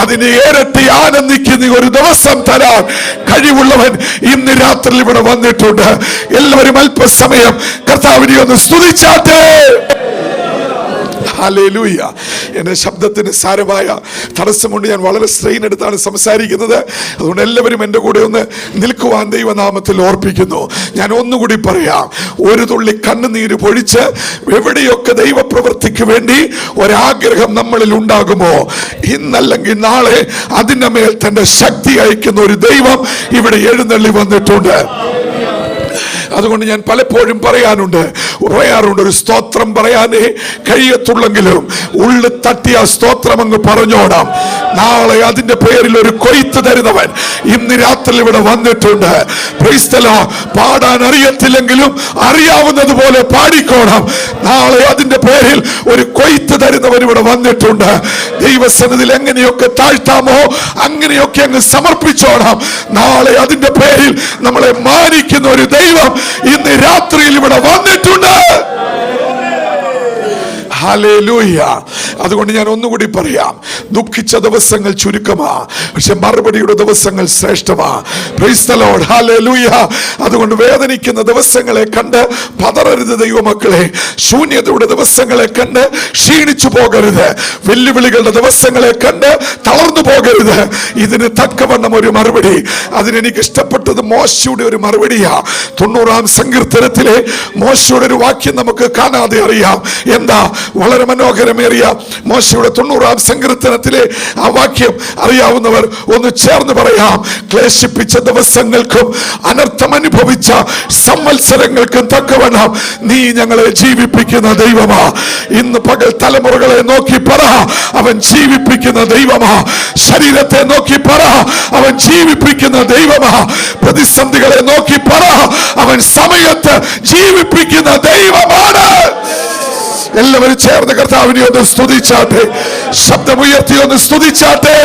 അതിന് ഇരട്ടി ആനന്ദിക്കുന്ന ഒരു ദിവസം തരാൻ കഴിവുള്ളവൻ ഇന്ന് രാത്രി ഇവിടെ വന്നിട്ടുണ്ട്. എല്ലാവരും അല്പസമയം കർത്താവിനെ ഒന്ന് സ്തുതിച്ചാട്ടെ. ഹല്ലേലൂയ. എന്റെ ശബ്ദത്തിന് സാരമായ തടസ്സമുണ്ട്. ഞാൻ വളരെ സ്ട്രെയിൻ എടുത്താണ് സംസാരിക്കുന്നത്. അതുകൊണ്ട് എല്ലാവരും എൻ്റെ കൂടെ ഒന്ന് നിൽക്കുവാൻ ദൈവനാമത്തിൽ ഓർപ്പിക്കുന്നു. ഞാൻ ഒന്നുകൂടി പറയാം, ഒരു തുള്ളി കണ്ണുനീര് പൊഴിച്ച് എവിടെയൊക്കെ ദൈവപ്രവൃത്തിക്ക് വേണ്ടി ഒരാഗ്രഹം നമ്മളിൽ ഉണ്ടാകുമോ, ഇന്നല്ലെങ്കിൽ നാളെ അതിന്റെ മേൽ തന്റെ ശക്തി അയക്കുന്ന ഒരു ദൈവം ഇവിടെ എഴുന്നള്ളി വന്നിട്ടുണ്ട്. അതുകൊണ്ട് ഞാൻ പലപ്പോഴും പറയാറുണ്ട്, ഒരു സ്തോത്രം പറയാനേ കഴിയത്തുള്ളെങ്കിലും ഉള്ളിൽ തട്ടിയ സ്തോത്രം അങ്ങ് പറഞ്ഞോടാം. നാളെ അതിന്റെ പേരിൽ ഒരു കൊയ്ത്ത് തരുന്നവൻ ഇന്ന് രാത്രി ഇവിടെ വന്നിട്ടുണ്ട്. Price the Lord. പാടാൻ അറിയത്തില്ലെങ്കിലും അറിയാവുന്നത് പോലെ പാടിക്കോണം. നാളെ അതിന്റെ പേരിൽ ഒരു കൊയ്ത്ത് തരുന്നവൻ ഇവിടെ വന്നിട്ടുണ്ട്. ദൈവസന്നിധിയിൽ എങ്ങനെയൊക്കെ താഴ്ത്താമോ അങ്ങനെയൊക്കെ അങ്ങ് സമർപ്പിച്ചോണം. നാളെ അതിന്റെ പേരിൽ നമ്മളെ മാനിക്കുന്ന ഒരു ദൈവം ഇന്ന് രാത്രിയിൽ ഇവിടെ വന്നിട്ടുണ്ട്. ഹല്ലേലൂയ. അതുകൊണ്ട് ഞാൻ ഒന്നുകൂടി പറയാം, ദുഃഖിച്ച ദിവസങ്ങൾ ചുരുക്കമാ, പക്ഷെ മറുപടിയുടെ ദിവസങ്ങൾ ശ്രേഷ്ഠമാ. Praise the lord. ഹല്ലേലൂയ. അതുകൊണ്ട് വേദനിക്കുന്ന ദിവസങ്ങളെ കണ്ട് പതറരുത് ദൈവമക്കളെ. ശൂന്യതയുടെ ദിവസങ്ങളെ കണ്ട് ക്ഷീണിച്ചു പോകരുത്. വെല്ലുവിളികളുടെ ദിവസങ്ങളെ കണ്ട് തളർന്നു പോകരുത്. ഇതിന് തക്കവണ്ണം ഒരു മറുപടി. അതിനെനിക്ക് ഇഷ്ടപ്പെട്ടത് മോശയുടെ ഒരു മറുപടിയാ. 90-ാം സങ്കീർത്തനത്തിലെ മോശയുടെ ഒരു വാക്യം നമുക്ക് കാണാതെ അറിയാം. എന്താ? വളരെ മനോഹരമേറിയ മോശയുടെ 90-ാം സങ്കീർത്തനത്തിലെ ആ വാക്യം അറിയാവുന്നവർ ഒന്ന് ചേർന്ന് പറയാം. ക്ലേശിപ്പിച്ച ദിവസങ്ങൾക്കും അനർത്ഥം അനുഭവിച്ച സംവത്സരങ്ങൾക്കും തക്കവണ്ണം നീ ഞങ്ങളെ ജീവിപ്പിക്കുന്ന ദൈവമാ. ഇന്ന് പകൽ തലമുറകളെ നോക്കി പറ, അവൻ ജീവിപ്പിക്കുന്ന ദൈവമാ. ശരീരത്തെ നോക്കി പറ, അവൻ ജീവിപ്പിക്കുന്ന ദൈവമാ. പ്രതിസന്ധികളെ നോക്കി പറ, അവൻ സമയത്ത് ജീവിപ്പിക്കുന്ന ദൈവമാണ്. എല്ലാവരും ചേർന്ന് കർത്താവിനെ ഒന്ന് സ്തുതിച്ചാട്ടെ. ശബ്ദമുയർത്തി ഒന്ന് സ്തുതിച്ചാട്ടെ.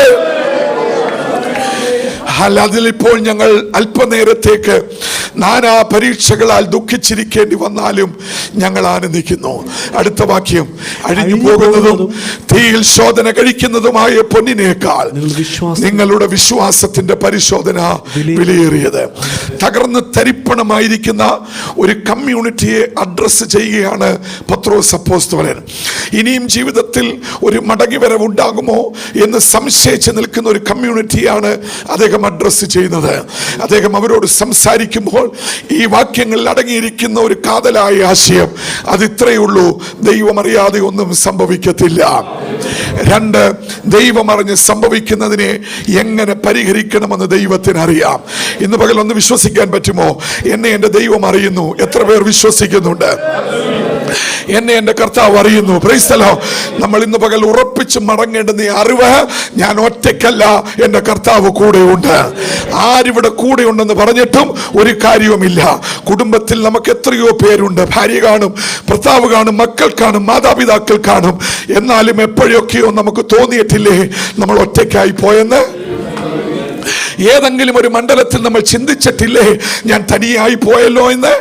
അതിലിപ്പോൾ ഞങ്ങൾ അല്പനേരത്തേക്ക് നാനാ പരീക്ഷകളാൽ ദുഃഖിച്ചിരിക്കേണ്ടി വന്നാലും ഞങ്ങൾ ആനന്ദിക്കുന്നു. അടുത്ത വാക്യം, അഴിഞ്ഞു പോകുന്നതും തീയിൽ ശോധന കഴിക്കുന്നതുമായ പൊന്നിനേക്കാൾ നിങ്ങളുടെ വിശ്വാസത്തിന്റെ പരിശോധന വിലയേറിയത്. തകർന്ന് തരിപ്പണമായിരിക്കുന്ന ഒരു കമ്മ്യൂണിറ്റിയെ അഡ്രസ് ചെയ്യുകയാണ് പത്രോസ് അപ്പോസ്തലൻ. ഇനിയും ജീവിതത്തിൽ ഒരു മടങ്ങിവരവ് ഉണ്ടാകുമോ എന്ന് സംശയിച്ച് നിൽക്കുന്ന ഒരു കമ്മ്യൂണിറ്റിയാണ് അദ്ദേഹം അഡ്രസ് ചെയ്യുന്നത്. അദ്ദേഹം അവരോട് സംസാരിക്കുമ്പോൾ ഈ വാക്യങ്ങളിൽ അടങ്ങിയിരിക്കുന്ന ഒരു കാതലായ ആശയം അത് ഇത്രയേ ഉള്ളൂ: ദൈവം അറിയാതെ ഒന്നും സംഭവിക്കത്തില്ല. 2, ദൈവം അറിഞ്ഞ് സംഭവിക്കുന്നതിനെ എങ്ങനെ പരിഹരിക്കണമെന്ന് ദൈവത്തിന് അറിയാം. ഇന്ന് പകൽ ഒന്ന് വിശ്വസിക്കാൻ പറ്റുമോ? എന്നെ എൻ്റെ ദൈവം അറിയുന്നു. എത്ര പേർ വിശ്വസിക്കുന്നുണ്ട്? എന്നെ എൻ്റെ കർത്താവ് അറിയുന്നു. Price the Lord. നമ്മൾ ഇന്ന് പകൽ ഉറപ്പിച്ച് മടങ്ങേണ്ടുന്ന അറിവ്, ഞാൻ ഒറ്റയ്ക്കല്ല, എൻ്റെ കർത്താവ് കൂടെ ഉണ്ട്. ആരിവിടെ കൂടെ ഉണ്ടെന്ന് പറഞ്ഞിട്ടും ഒരു കാര്യവുമില്ല. കുടുംബത്തിൽ നമുക്ക് എത്രയോ പേരുണ്ട്. ഭാര്യ കാണും, ഭർത്താവ് കാണും, മക്കൾ കാണും, മാതാപിതാക്കൾ കാണും. എന്നാലും എപ്പോഴൊക്കെയോ നമുക്ക് തോന്നിയിട്ടില്ലേ നമ്മൾ ഒറ്റയ്ക്കായി പോയെന്ന്? ഏതെങ്കിലും ഒരു മണ്ഡലത്തിൽ നമ്മൾ ചിന്തിച്ചിട്ടില്ലേ, ഞാൻ തനിയായി പോയല്ലോ എന്ന്?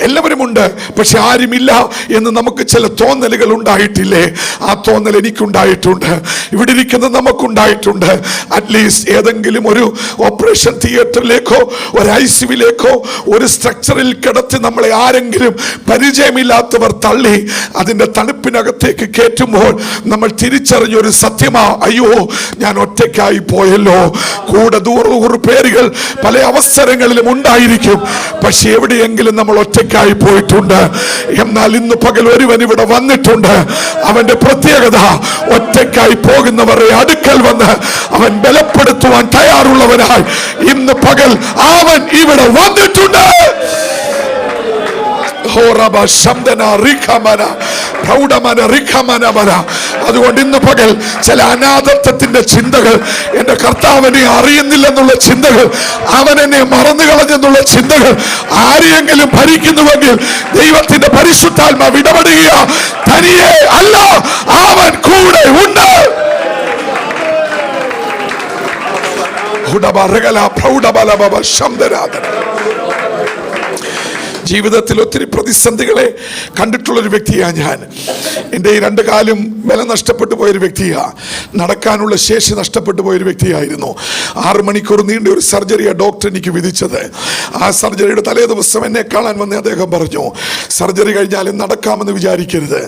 എല്ലാവരും ഉണ്ട്, പക്ഷെ ആരുമില്ല എന്ന് നമുക്ക് ചില തോന്നലുകൾ ഉണ്ടായിട്ടില്ലേ? ആ തോന്നൽ എനിക്കുണ്ടായിട്ടുണ്ട്, ഇവിടെ ഇരിക്കുന്ന നമുക്കുണ്ടായിട്ടുണ്ട്. അറ്റ്ലീസ്റ്റ് ഏതെങ്കിലും ഒരു ഓപ്പറേഷൻ തിയേറ്ററിലേക്കോ ഒരു ICUവിലേക്കോ ഒരു സ്ട്രക്ചറിൽ കിടത്തി നമ്മളെ ആരെങ്കിലും പരിചയമില്ലാത്തവർ തള്ളി അതിന്റെ തണുപ്പിനകത്തേക്ക് കയറ്റുമ്പോൾ നമ്മൾ തിരിച്ചറിഞ്ഞൊരു സത്യമാ, അയ്യോ ഞാൻ ഒറ്റയ്ക്കായി പോയല്ലോ. കൂടെ 100 പേരുകൾ പല അവസരങ്ങളിലും ഉണ്ടായിരിക്കും, പക്ഷെ എവിടെയെങ്കിലും നമ്മൾ ഒറ്റയ്ക്കായി പോയിട്ടുണ്ട്. എന്നാൽ ഇന്ന് പകൽ ഒരുവൻ ഇവിടെ വന്നിട്ടുണ്ട്. അവന്റെ പ്രത്യേകത, ഒറ്റയ്ക്കായി പോകുന്നവരെ അടുക്കൽ വന്ന് അവൻ ബലപ്പെടുത്തുവാൻ തയ്യാറുള്ളവനായി ഇന്ന് പകൽ അവൻ ഇവിടെ വന്നിട്ടുണ്ട്. അതുകൊണ്ട് ഇന്ന് പകൽ ചില അനാഥത്വത്തിന്റെ ചിന്തകൾ, എന്റെ കർത്താവിനെ അറിയുന്നില്ലെന്നുള്ള ചിന്തകൾ, അവൻ എന്നെ മറന്നു കളഞ്ഞെന്നുള്ള ചിന്തകൾ ആരെയെങ്കിലും ഭരിക്കുന്നുവെങ്കിൽ ദൈവത്തിന്റെ പരിശുദ്ധാത്മാവ് ഇടപെടുക. തനിയെ അല്ല, അവൻ കൂടെ ഉണ്ട്. ജീവിതത്തിൽ ഒത്തിരി പ്രതിസന്ധികളെ കണ്ടിട്ടുള്ളൊരു വ്യക്തിയാണ് ഞാൻ. എൻ്റെ ഈ 2 കാലും ബലം നഷ്ടപ്പെട്ടു പോയൊരു വ്യക്തിയാണ്. നടക്കാനുള്ള ശേഷി നഷ്ടപ്പെട്ടു പോയൊരു വ്യക്തിയായിരുന്നു. 6 മണിക്കൂർ നീണ്ട ഒരു സർജറിയാണ് ഡോക്ടർ എനിക്ക് വിധിച്ചത്. ആ സർജറിയുടെ തലേ ദിവസം എന്നെ കാണാൻ വന്ന് അദ്ദേഹം പറഞ്ഞു, സർജറി കഴിഞ്ഞാലും നടക്കാമെന്ന് വിചാരിക്കരുത്,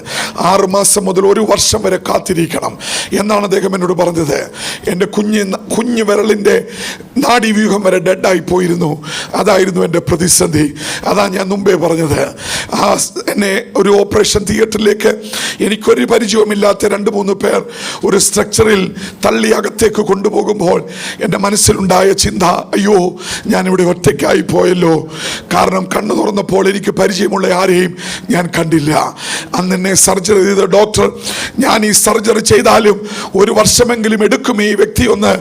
6 മാസം മുതൽ 1 വർഷം വരെ കാത്തിരിക്കണം എന്നാണ് അദ്ദേഹം എന്നോട് പറഞ്ഞത്. എൻ്റെ കുഞ്ഞു വിരലിൻ്റെ നാഡീവ്യൂഹം വരെ ഡെഡായി പോയിരുന്നു. അതായിരുന്നു എൻ്റെ പ്രതിസന്ധി. അതാ ഞാൻ മുമ്പേ പറഞ്ഞത്. എന്നെ ഒരു ഓപ്പറേഷൻ തിയേറ്ററിലേക്ക് എനിക്കൊരു പരിചയമില്ലാത്ത 2-3 പേർ ഒരു സ്ട്രക്ചറിൽ തള്ളി അകത്തേക്ക് കൊണ്ടുപോകുമ്പോൾ എൻ്റെ മനസ്സിലുണ്ടായ ചിന്ത, അയ്യോ ഞാനിവിടെ ഒറ്റയ്ക്കായി പോയല്ലോ. കാരണം കണ്ണു തുറന്നപ്പോൾ എനിക്ക് പരിചയമുള്ള ആരെയും ഞാൻ കണ്ടില്ല. അന്ന് എന്നെ സർജറി ചെയ്ത ഡോക്ടർ, ഞാൻ ഈ സർജറി ചെയ്താലും 1 വർഷമെങ്കിലും എടുക്കും ഈ വ്യക്തി ഒന്ന്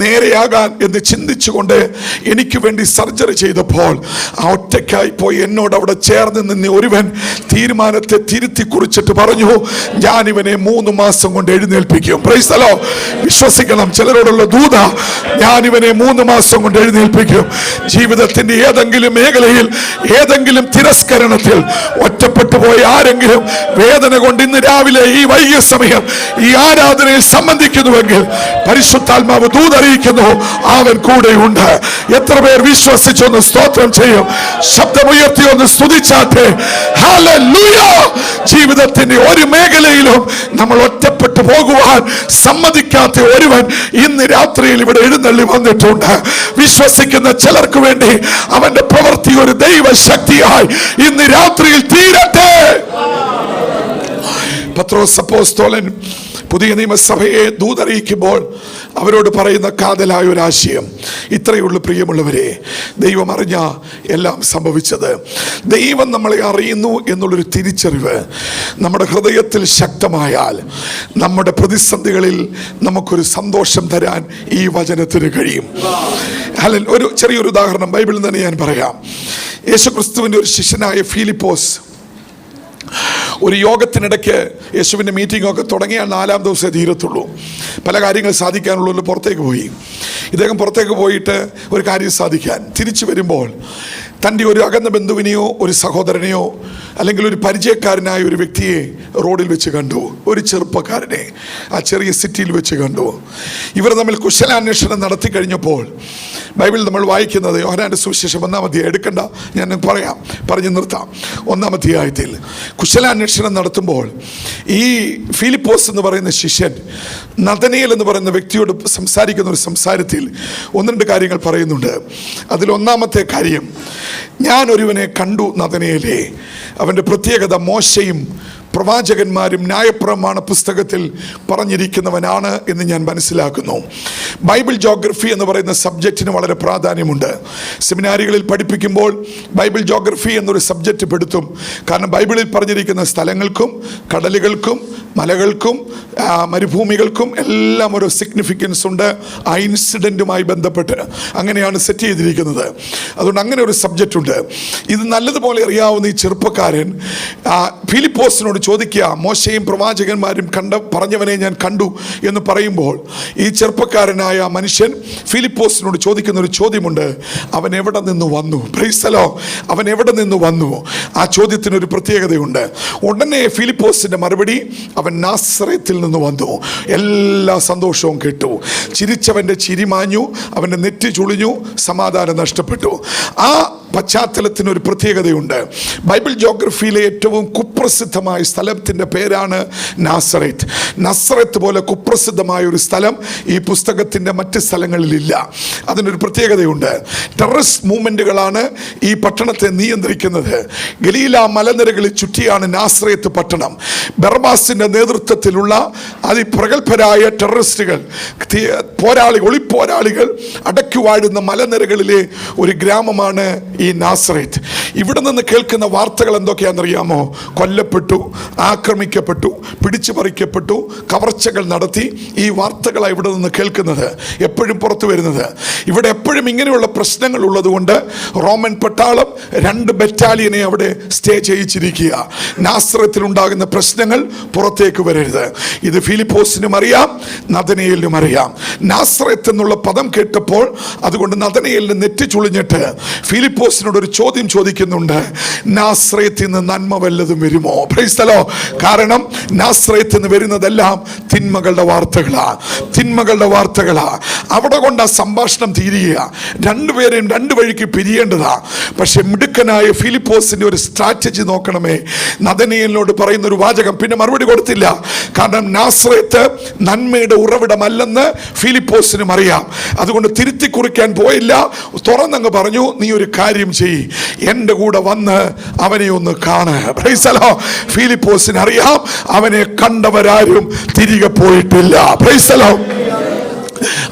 നേരെയാകാൻ എന്ന് ചിന്തിച്ചുകൊണ്ട് എനിക്ക് വേണ്ടി സർജറി ചെയ്തപ്പോൾ ആ ഒറ്റയ്ക്കായി പോയി എന്നോട് അവിടെ ചേർന്ന് നിന്ന് ഒരുവൻ തീരുമാനത്തെ തിരുത്തി കുറിച്ചിട്ട് പറഞ്ഞു, ഞാൻ ഇവനെ 3 മാസം കൊണ്ട് എഴുന്നേൽപ്പിക്കും. Price the Lord. വിശ്വസിക്കണം, ചിലരോടുള്ള ദൂത, ഞാൻ ഇവനെ 3 മാസം കൊണ്ട് എഴുന്നേൽപ്പിക്കും. ജീവിതത്തിന്റെ ഏതെങ്കിലും മേഖലയിൽ, ഏതെങ്കിലും തിരസ്കരണത്തിൽ ഒറ്റപ്പെട്ടു പോയി ആരെങ്കിലും വേദന കൊണ്ട് ഇന്ന് രാവിലെ ഈ വൈകിയ സമയം ഈ ആരാധനയിൽ സംബന്ധിക്കുന്നുവെങ്കിൽ പരിശുദ്ധാത്മാവ് ദൂതറിയിക്കുന്നു, അവൻ കൂടെയുണ്ട്. എത്ര പേർ വിശ്വസിച്ചൊന്ന് സ്തോത്രം ചെയ്യും? ശബ്ദമുയർത്തി ഒന്ന് സ്തുതിച്ചാട്ടെ. ഹല്ലേലൂയ. ജീവിതത്തിന്റെ ഒരു മേഖലയിലും നമ്മൾ ഒറ്റപ്പെട്ടു പോകുവാൻ സമ്മതിക്കാത്ത ഒരുവൻ ഇന്ന് രാത്രിയിൽ ഇവിടെ എഴുന്നള്ളി വന്നിട്ടുണ്ട്. വിശ്വസിക്കുന്ന ചിലർക്ക് വേണ്ടി അവന്റെ പ്രവൃത്തി ഒരു ദൈവശക്തിയായി ഇന്ന് രാത്രിയിൽ തീരട്ടെ. പത്രോസ് അപ്പോസ്തലൻ പുതിയ നിയമസഭയെ ദൂതറിയിക്കുമ്പോൾ അവരോട് പറയുന്ന കാതലായ ഒരു ആശയം ഇത്രയുള്ളൂ, പ്രിയമുള്ളവരെ, ദൈവം അറിഞ്ഞ എല്ലാം സംഭവിച്ചത്. ദൈവം നമ്മളെ അറിയുന്നു എന്നുള്ളൊരു തിരിച്ചറിവ് നമ്മുടെ ഹൃദയത്തിൽ ശക്തമായാൽ നമ്മുടെ പ്രതിസന്ധികളിൽ നമുക്കൊരു സന്തോഷം തരാൻ ഈ വചനത്തിന് കഴിയും. ഒരു ചെറിയൊരു ഉദാഹരണം ബൈബിളിൽ തന്നെ ഞാൻ പറയാം. യേശുക്രിസ്തുവിൻ്റെ ഒരു ശിഷ്യനായ ഫിലിപ്പോസ് ഒരു യോഗത്തിനിടയ്ക്ക് യേശുവിൻ്റെ മീറ്റിംഗൊക്കെ തുടങ്ങിയാൽ 4-ാം ദിവസമേ തീരത്തുള്ളൂ. പല കാര്യങ്ങൾ സാധിക്കാനുള്ളൂ. പുറത്തേക്ക് പോയി. ഇദ്ദേഹം പുറത്തേക്ക് പോയിട്ട് ഒരു കാര്യം സാധിക്കാൻ തിരിച്ചു വരുമ്പോൾ തൻ്റെ ഒരു അകന്ന ബന്ധുവിനെയോ ഒരു സഹോദരനെയോ അല്ലെങ്കിൽ ഒരു പരിചയക്കാരനായ ഒരു വ്യക്തിയെ റോഡിൽ വെച്ച് കണ്ടു. ഒരു ചെറുപ്പക്കാരനെ ആ ചെറിയ സിറ്റിയിൽ വെച്ച് കണ്ടു. ഇവർ തമ്മിൽ കുശലാന്വേഷണം നടത്തി കഴിഞ്ഞപ്പോൾ ബൈബിളിൽ നമ്മൾ വായിക്കുന്നത് യോഹന്നാന്റെ സുവിശേഷം 1-ാം അധ്യായം, എടുക്കണ്ട, ഞാൻ പറഞ്ഞു നിർത്താം. 1-ാം അധ്യായത്തിൽ കുശലാന്വേഷണം നടത്തുമ്പോൾ ഈ ഫിലിപ്പോസ് എന്ന് പറയുന്ന ശിഷ്യൻ നഥനയേൽ എന്ന് പറയുന്ന വ്യക്തിയോട് സംസാരിക്കുന്ന ഒരു സംസാരത്തിൽ 1-2 കാര്യങ്ങൾ പറയുന്നുണ്ട്. അതിൽ 1-ാമത്തെ കാര്യം, ഞാൻ ഒരുവനെ കണ്ടു നഥനയേലേ, അവൻ്റെ പ്രത്യേകത മോശയും പ്രവാചകന്മാരും ന്യായപ്രമാണ പുസ്തകത്തിൽ പറഞ്ഞിരിക്കുന്നവനാണ് എന്ന് ഞാൻ മനസ്സിലാക്കുന്നു. ബൈബിൾ ജോഗ്രഫി എന്ന് പറയുന്ന സബ്ജക്റ്റിന് വളരെ പ്രാധാന്യമുണ്ട്. സെമിനാരികളിൽ പഠിപ്പിക്കുമ്പോൾ ബൈബിൾ ജോഗ്രഫി എന്നൊരു സബ്ജക്റ്റ് പെടുത്തും. കാരണം ബൈബിളിൽ പറഞ്ഞിരിക്കുന്ന സ്ഥലങ്ങൾക്കും കടലുകൾക്കും മലകൾക്കും മരുഭൂമികൾക്കും എല്ലാം ഒരു സിഗ്നിഫിക്കൻസ് ഉണ്ട്. ആ ഇൻസിഡൻറ്റുമായി ബന്ധപ്പെട്ട് അങ്ങനെയാണ് സെറ്റ് ചെയ്തിരിക്കുന്നത്. അതുകൊണ്ട് അങ്ങനെ ഒരു സബ്ജക്റ്റ് ഉണ്ട്. ഇത് നല്ലതുപോലെ അറിയാവുന്ന ഈ ചെറുപ്പക്കാരൻ ഫിലിപ്പോസിനോട് ഫിലിപ്പോസിനോട് ചോദിക്കുക, മോശയും പ്രവാചകന്മാരും പറഞ്ഞവനെ ഞാൻ കണ്ടു എന്ന് പറയുമ്പോൾ ഈ ചെറുപ്പക്കാരനായ മനുഷ്യൻ ഫിലിപ്പോസിനോട് ചോദിക്കുന്ന ഒരു ചോദ്യമുണ്ട്, അവൻ എവിടെ നിന്ന് വന്നു? Price the Lord. അവൻ എവിടെ നിന്ന് വന്നു? ആ ചോദ്യത്തിനൊരു പ്രത്യേകതയുണ്ട്. ഉടനെ ഫിലിപ്പോസിന്റെ മറുപടി, അവൻ നാസറേത്തിൽ നിന്ന് വന്നു. എല്ലാ സന്തോഷവും കേട്ടു. ചിരിച്ചവന്റെ ചിരി മാഞ്ഞു, അവന്റെ നെറ്റി ചുളിഞ്ഞു, സമാധാനം നഷ്ടപ്പെട്ടു. ആ പശ്ചാത്തലത്തിനൊരു പ്രത്യേകതയുണ്ട്. ബൈബിൾ ജോഗ്രഫിയിലെ ഏറ്റവും കുപ്രസിദ്ധമായ സ്ഥലത്തിൻ്റെ പേരാണ് നാസറേത്ത്. നസറത്ത് പോലെ കുപ്രസിദ്ധമായ ഒരു സ്ഥലം ഈ പുസ്തകത്തിൻ്റെ മറ്റ് സ്ഥലങ്ങളിലില്ല. അതിനൊരു പ്രത്യേകതയുണ്ട്. ടെററിസ്റ്റ് മൂവ്മെൻറ്റുകളാണ് ഈ പട്ടണത്തെ നിയന്ത്രിക്കുന്നത്. ഗലീല മലനിരകളിൽ ചുറ്റിയാണ് നാസറേത്ത് പട്ടണം. ബർബാസിൻ്റെ നേതൃത്വത്തിലുള്ള അതിപ്രഗത്ഭരായ ടെററിസ്റ്റുകൾ, ഒളിപ്പോരാളികൾ അടക്കി വാഴുന്ന മലനിരകളിലെ ഒരു ഗ്രാമമാണ് ഈ നാസറേത്ത്. ഇവിടെ നിന്ന് കേൾക്കുന്ന വാർത്തകൾ എന്തൊക്കെയാണെന്നറിയാമോ? കൊല്ലപ്പെട്ടു, ആക്രമിക്കപ്പെട്ടു, പിടിച്ചു പറിക്കപ്പെട്ടു, കവർച്ചകൾ നടത്തി. ഈ വാർത്തകളാണ് ഇവിടെ നിന്ന് കേൾക്കുന്നത്, എപ്പോഴും പുറത്തു വരുന്നത്. ഇവിടെ എപ്പോഴും ഇങ്ങനെയുള്ള പ്രശ്നങ്ങൾ ഉള്ളതുകൊണ്ട് റോമൻ പട്ടാളം 2 ബറ്റാലിയനെ അവിടെ സ്റ്റേ ചെയ്യിച്ചിരിക്കുക. നാസറത്തിൽ ഉണ്ടാകുന്ന പ്രശ്നങ്ങൾ പുറത്തേക്ക് വരരുത്. ഇത് ഫിലിപ്പോസിനും അറിയാം, നഥനയേലിനും അറിയാം. നാസറത്ത് എന്നുള്ള പദം കേട്ടപ്പോൾ അതുകൊണ്ട് നഥനയേലിന് നെറ്റി ചുളിഞ്ഞിട്ട് ഫിലിപ്പോസിനോട് ഒരു ചോദ്യം ചോദിക്കുന്നുണ്ട്, നാസറേത്തിൽ നിന്ന് നന്മ വല്ലതും വരുമോ? Price the Lord. കാരണം നാസറേത്തിൽ നിന്ന് വരുന്നതെല്ലാം തിന്മകളുടെ വാർത്തകളാ. അവിടെ കൊണ്ട് ആ സംഭാഷണം തീരുക. രണ്ടുപേരെയും 2 വഴിക്ക് പിരിയേണ്ടതാ. പക്ഷെ മിടുക്കനായ ഫിലിപ്പോസിന്റെ ഒരു സ്ട്രാറ്റജി നോക്കണമേ. നഥനയേലിനോട് പറയുന്ന ഒരു വാചകം പിന്നെ മറുപടി കൊടുത്തില്ല. കാരണം നാസറേത്ത് നന്മയുടെ ഉറവിടമല്ലെന്ന് ഫിലിപ്പോസിനും അറിയാം. അതുകൊണ്ട് തിരുത്തി കുറിക്കാൻ പോയില്ല, തുറന്നങ്ങ് പറഞ്ഞു, നീ ഒരു കാര്യം ചെയ്യ്, എൻ്റെ കൂടെ വന്ന് അവനെ ഒന്ന് കാണ്. Price the Lord. ഫിലിപ്പോസിന് അറിയാം, അവനെ കണ്ടവരാരും തിരികെ പോയിട്ടില്ല. Price the Lord.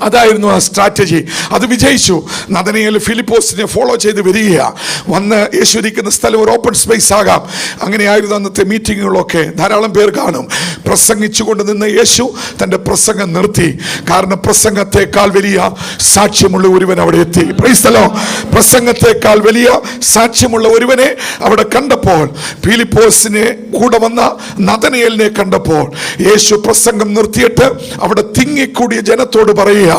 അതായിരുന്നു ആ സ്ട്രാറ്റജി. അത് വിജയിച്ചു. നഥനയേൽ ഫിലിപ്പോസിനെ ഫോളോ ചെയ്ത് വരികയാണ്. വന്ന് യേശു ഇരിക്കുന്ന സ്ഥലം ഒരു ഓപ്പൺ സ്പേസ് ആകാം. അങ്ങനെയായിരുന്നു അന്നത്തെ മീറ്റിങ്ങുകളൊക്കെ. ധാരാളം പേർ കാണും. പ്രസംഗിച്ചുകൊണ്ട് നിന്ന് യേശു തൻ്റെ പ്രസംഗം നിർത്തി. കാരണം പ്രസംഗത്തെക്കാൾ വലിയ സാക്ഷ്യമുള്ള ഒരുവൻ അവിടെ എത്തി. Price the Lord. പ്രസംഗത്തെക്കാൾ വലിയ സാക്ഷ്യമുള്ള ഒരുവനെ അവിടെ കണ്ടപ്പോൾ, ഫിലിപ്പോസിനെ കൂടെ വന്ന നഥനയേലിനെ കണ്ടപ്പോൾ, യേശു പ്രസംഗം നിർത്തിയിട്ട് അവിടെ തിങ്ങിക്കൂടിയ ജനത്തോട് പറയുക,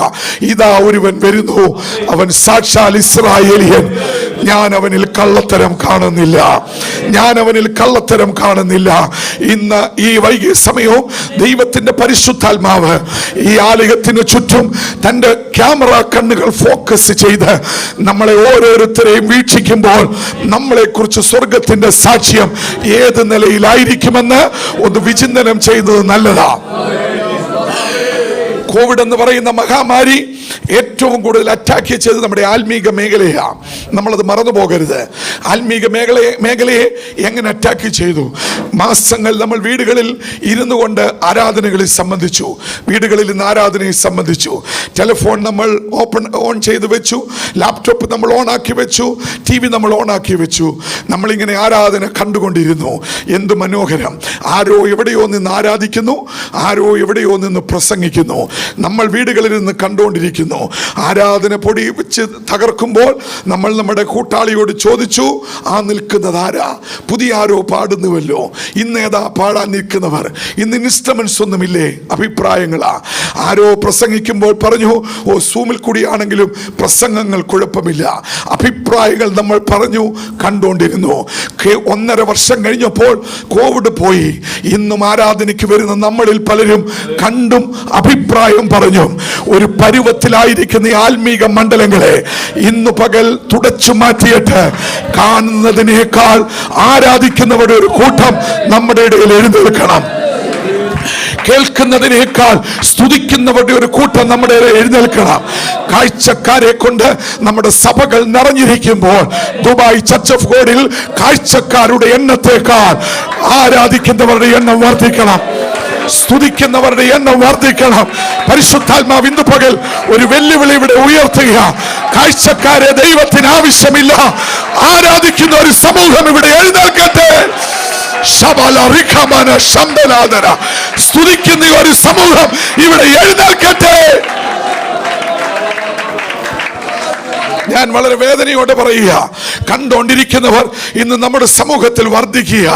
ഇതാ ഒരുവൻ വരുന്നു, അവൻ സാക്ഷാൽ ഇസ്രായേലിയൻ. ഞാൻ അവനിൽ കള്ളത്തരം കാണുന്നില്ല. ഇന്ന് ഈ വൈകിയ സമയവും ദൈവത്തിന്റെ പരിശുദ്ധാത്മാവ് ഈ ആലയത്തിന് ചുറ്റും തന്റെ ക്യാമറ കണ്ണുകൾ ഫോക്കസ് ചെയ്ത് നമ്മളെ ഓരോരുത്തരെയും വീക്ഷിക്കുമ്പോൾ നമ്മളെ കുറിച്ച് സ്വർഗത്തിന്റെ സാക്ഷ്യം ഏത് നിലയിലായിരിക്കുമെന്ന് ഒന്ന് വിചിന്തനം ചെയ്യുന്നത് നല്ലതാ. കോവിഡ് എന്ന് പറയുന്ന മഹാമാരി ഏറ്റവും കൂടുതൽ അറ്റാക്ക് ചെയ്ത് നമ്മുടെ ആത്മീക മേഖലയാണ്. നമ്മളത് മറന്നു പോകരുത്. ആത്മീക മേഖലയെ എങ്ങനെ അറ്റാക്ക് ചെയ്തു? മാസങ്ങൾ നമ്മൾ വീടുകളിൽ ഇരുന്നു കൊണ്ട് ആരാധനകളിൽ സംബന്ധിച്ചു. വീടുകളിൽ നിന്ന് ആരാധനയിൽ സംബന്ധിച്ചു. ടെലിഫോൺ നമ്മൾ ഓൺ ചെയ്ത് വെച്ചു, ലാപ്ടോപ്പ് നമ്മൾ ഓൺ ആക്കി വെച്ചു, TV നമ്മൾ ഓൺ ആക്കി വെച്ചു. നമ്മളിങ്ങനെ ആരാധന കണ്ടുകൊണ്ടിരുന്നു. എന്ത് മനോഹരം! ആരോ എവിടെയോ നിന്ന് ആരാധിക്കുന്നു, ആരോ എവിടെയോ നിന്ന് പ്രസംഗിക്കുന്നു. നമ്മൾ വീടുകളിൽ നിന്ന് കണ്ടുകൊണ്ടിരിക്കുന്നു. ആരാധന പൊടി വെച്ച് തകർക്കുമ്പോൾ നമ്മൾ നമ്മുടെ കൂട്ടാളിയോട് ചോദിച്ചു, ആ നിൽക്കുന്നത് ആരാ? പുതിയ ആരോ പാടുന്നുവല്ലോ. ഇന്നേതാ പാടാൻ നിൽക്കുന്നവർ? ഇന്ന് ഇൻസ്ട്രുമെന്റ്സ് ഒന്നുമില്ലേ? അഭിപ്രായങ്ങളാ. ആരോ പ്രസംഗിക്കുമ്പോൾ പറഞ്ഞു, സൂമിൽ കൂടിയാണെങ്കിലും പ്രസംഗങ്ങൾ കുഴപ്പമില്ല. അഭിപ്രായങ്ങൾ നമ്മൾ പറഞ്ഞു കണ്ടുകൊണ്ടിരുന്നു. 1.5 വർഷം കഴിഞ്ഞപ്പോൾ കോവിഡ് പോയി. ഇന്നും ആരാധനയ്ക്ക് വരുന്ന നമ്മളിൽ പലരും കണ്ടും അഭിപ്രായം പറഞ്ഞു. ഒരു പരുവത്തിലായിരിക്കുന്ന ആത്മീക മണ്ഡലങ്ങളെ ഇന്ന് പകൽ തുടച്ചു മാറ്റിയിട്ട് കാണുന്നതിനേക്കാൾ ആരാധിക്കുന്നവരുടെ ഒരു കൂട്ടം നമ്മുടെ ഇടയിൽ എഴുന്നേൽക്കണം. കേൾക്കുന്നതിനേക്കാൾ സ്തുതിക്കുന്നവരുടെ ഒരു കൂട്ടം നമ്മുടെ എഴുന്നേൽക്കണം. കാഴ്ചക്കാരെ കൊണ്ട് നമ്മുടെ സഭകൾ നിറഞ്ഞിരിക്കുമ്പോൾ ദുബായ് ചർച്ച് ഓഫ് ഗോഡിൽ കാഴ്ചക്കാരുടെ എണ്ണത്തേക്കാൾ ആരാധിക്കുന്നവരുടെ എണ്ണം വർദ്ധിക്കണം, സ്തുതിക്കുന്നവരുടെ എണ്ണം വർദ്ധിക്കണം. പരിശുദ്ധാത്മാവ് ഇന്ന് പകൽ ഒരു വെല്ലുവിളി ഇവിടെ ഉയർത്തുക. കാഴ്ചക്കാരെ ദൈവത്തിന് ആവശ്യമില്ല, ആരാധിക്കുന്ന ഒരു സമൂഹം ഇവിടെ എഴുന്നേൽക്കട്ടെ. സ്തുതിക്കുന്ന ഒരു സമൂഹം ഇവിടെ എഴുന്നേൽക്കട്ടെ. ഞാൻ വളരെ വേദനയോടെ പറയുക, കണ്ടോണ്ടിരിക്കുന്നവർ ഇന്ന് നമ്മുടെ സമൂഹത്തിൽ വർദ്ധിക്കുക.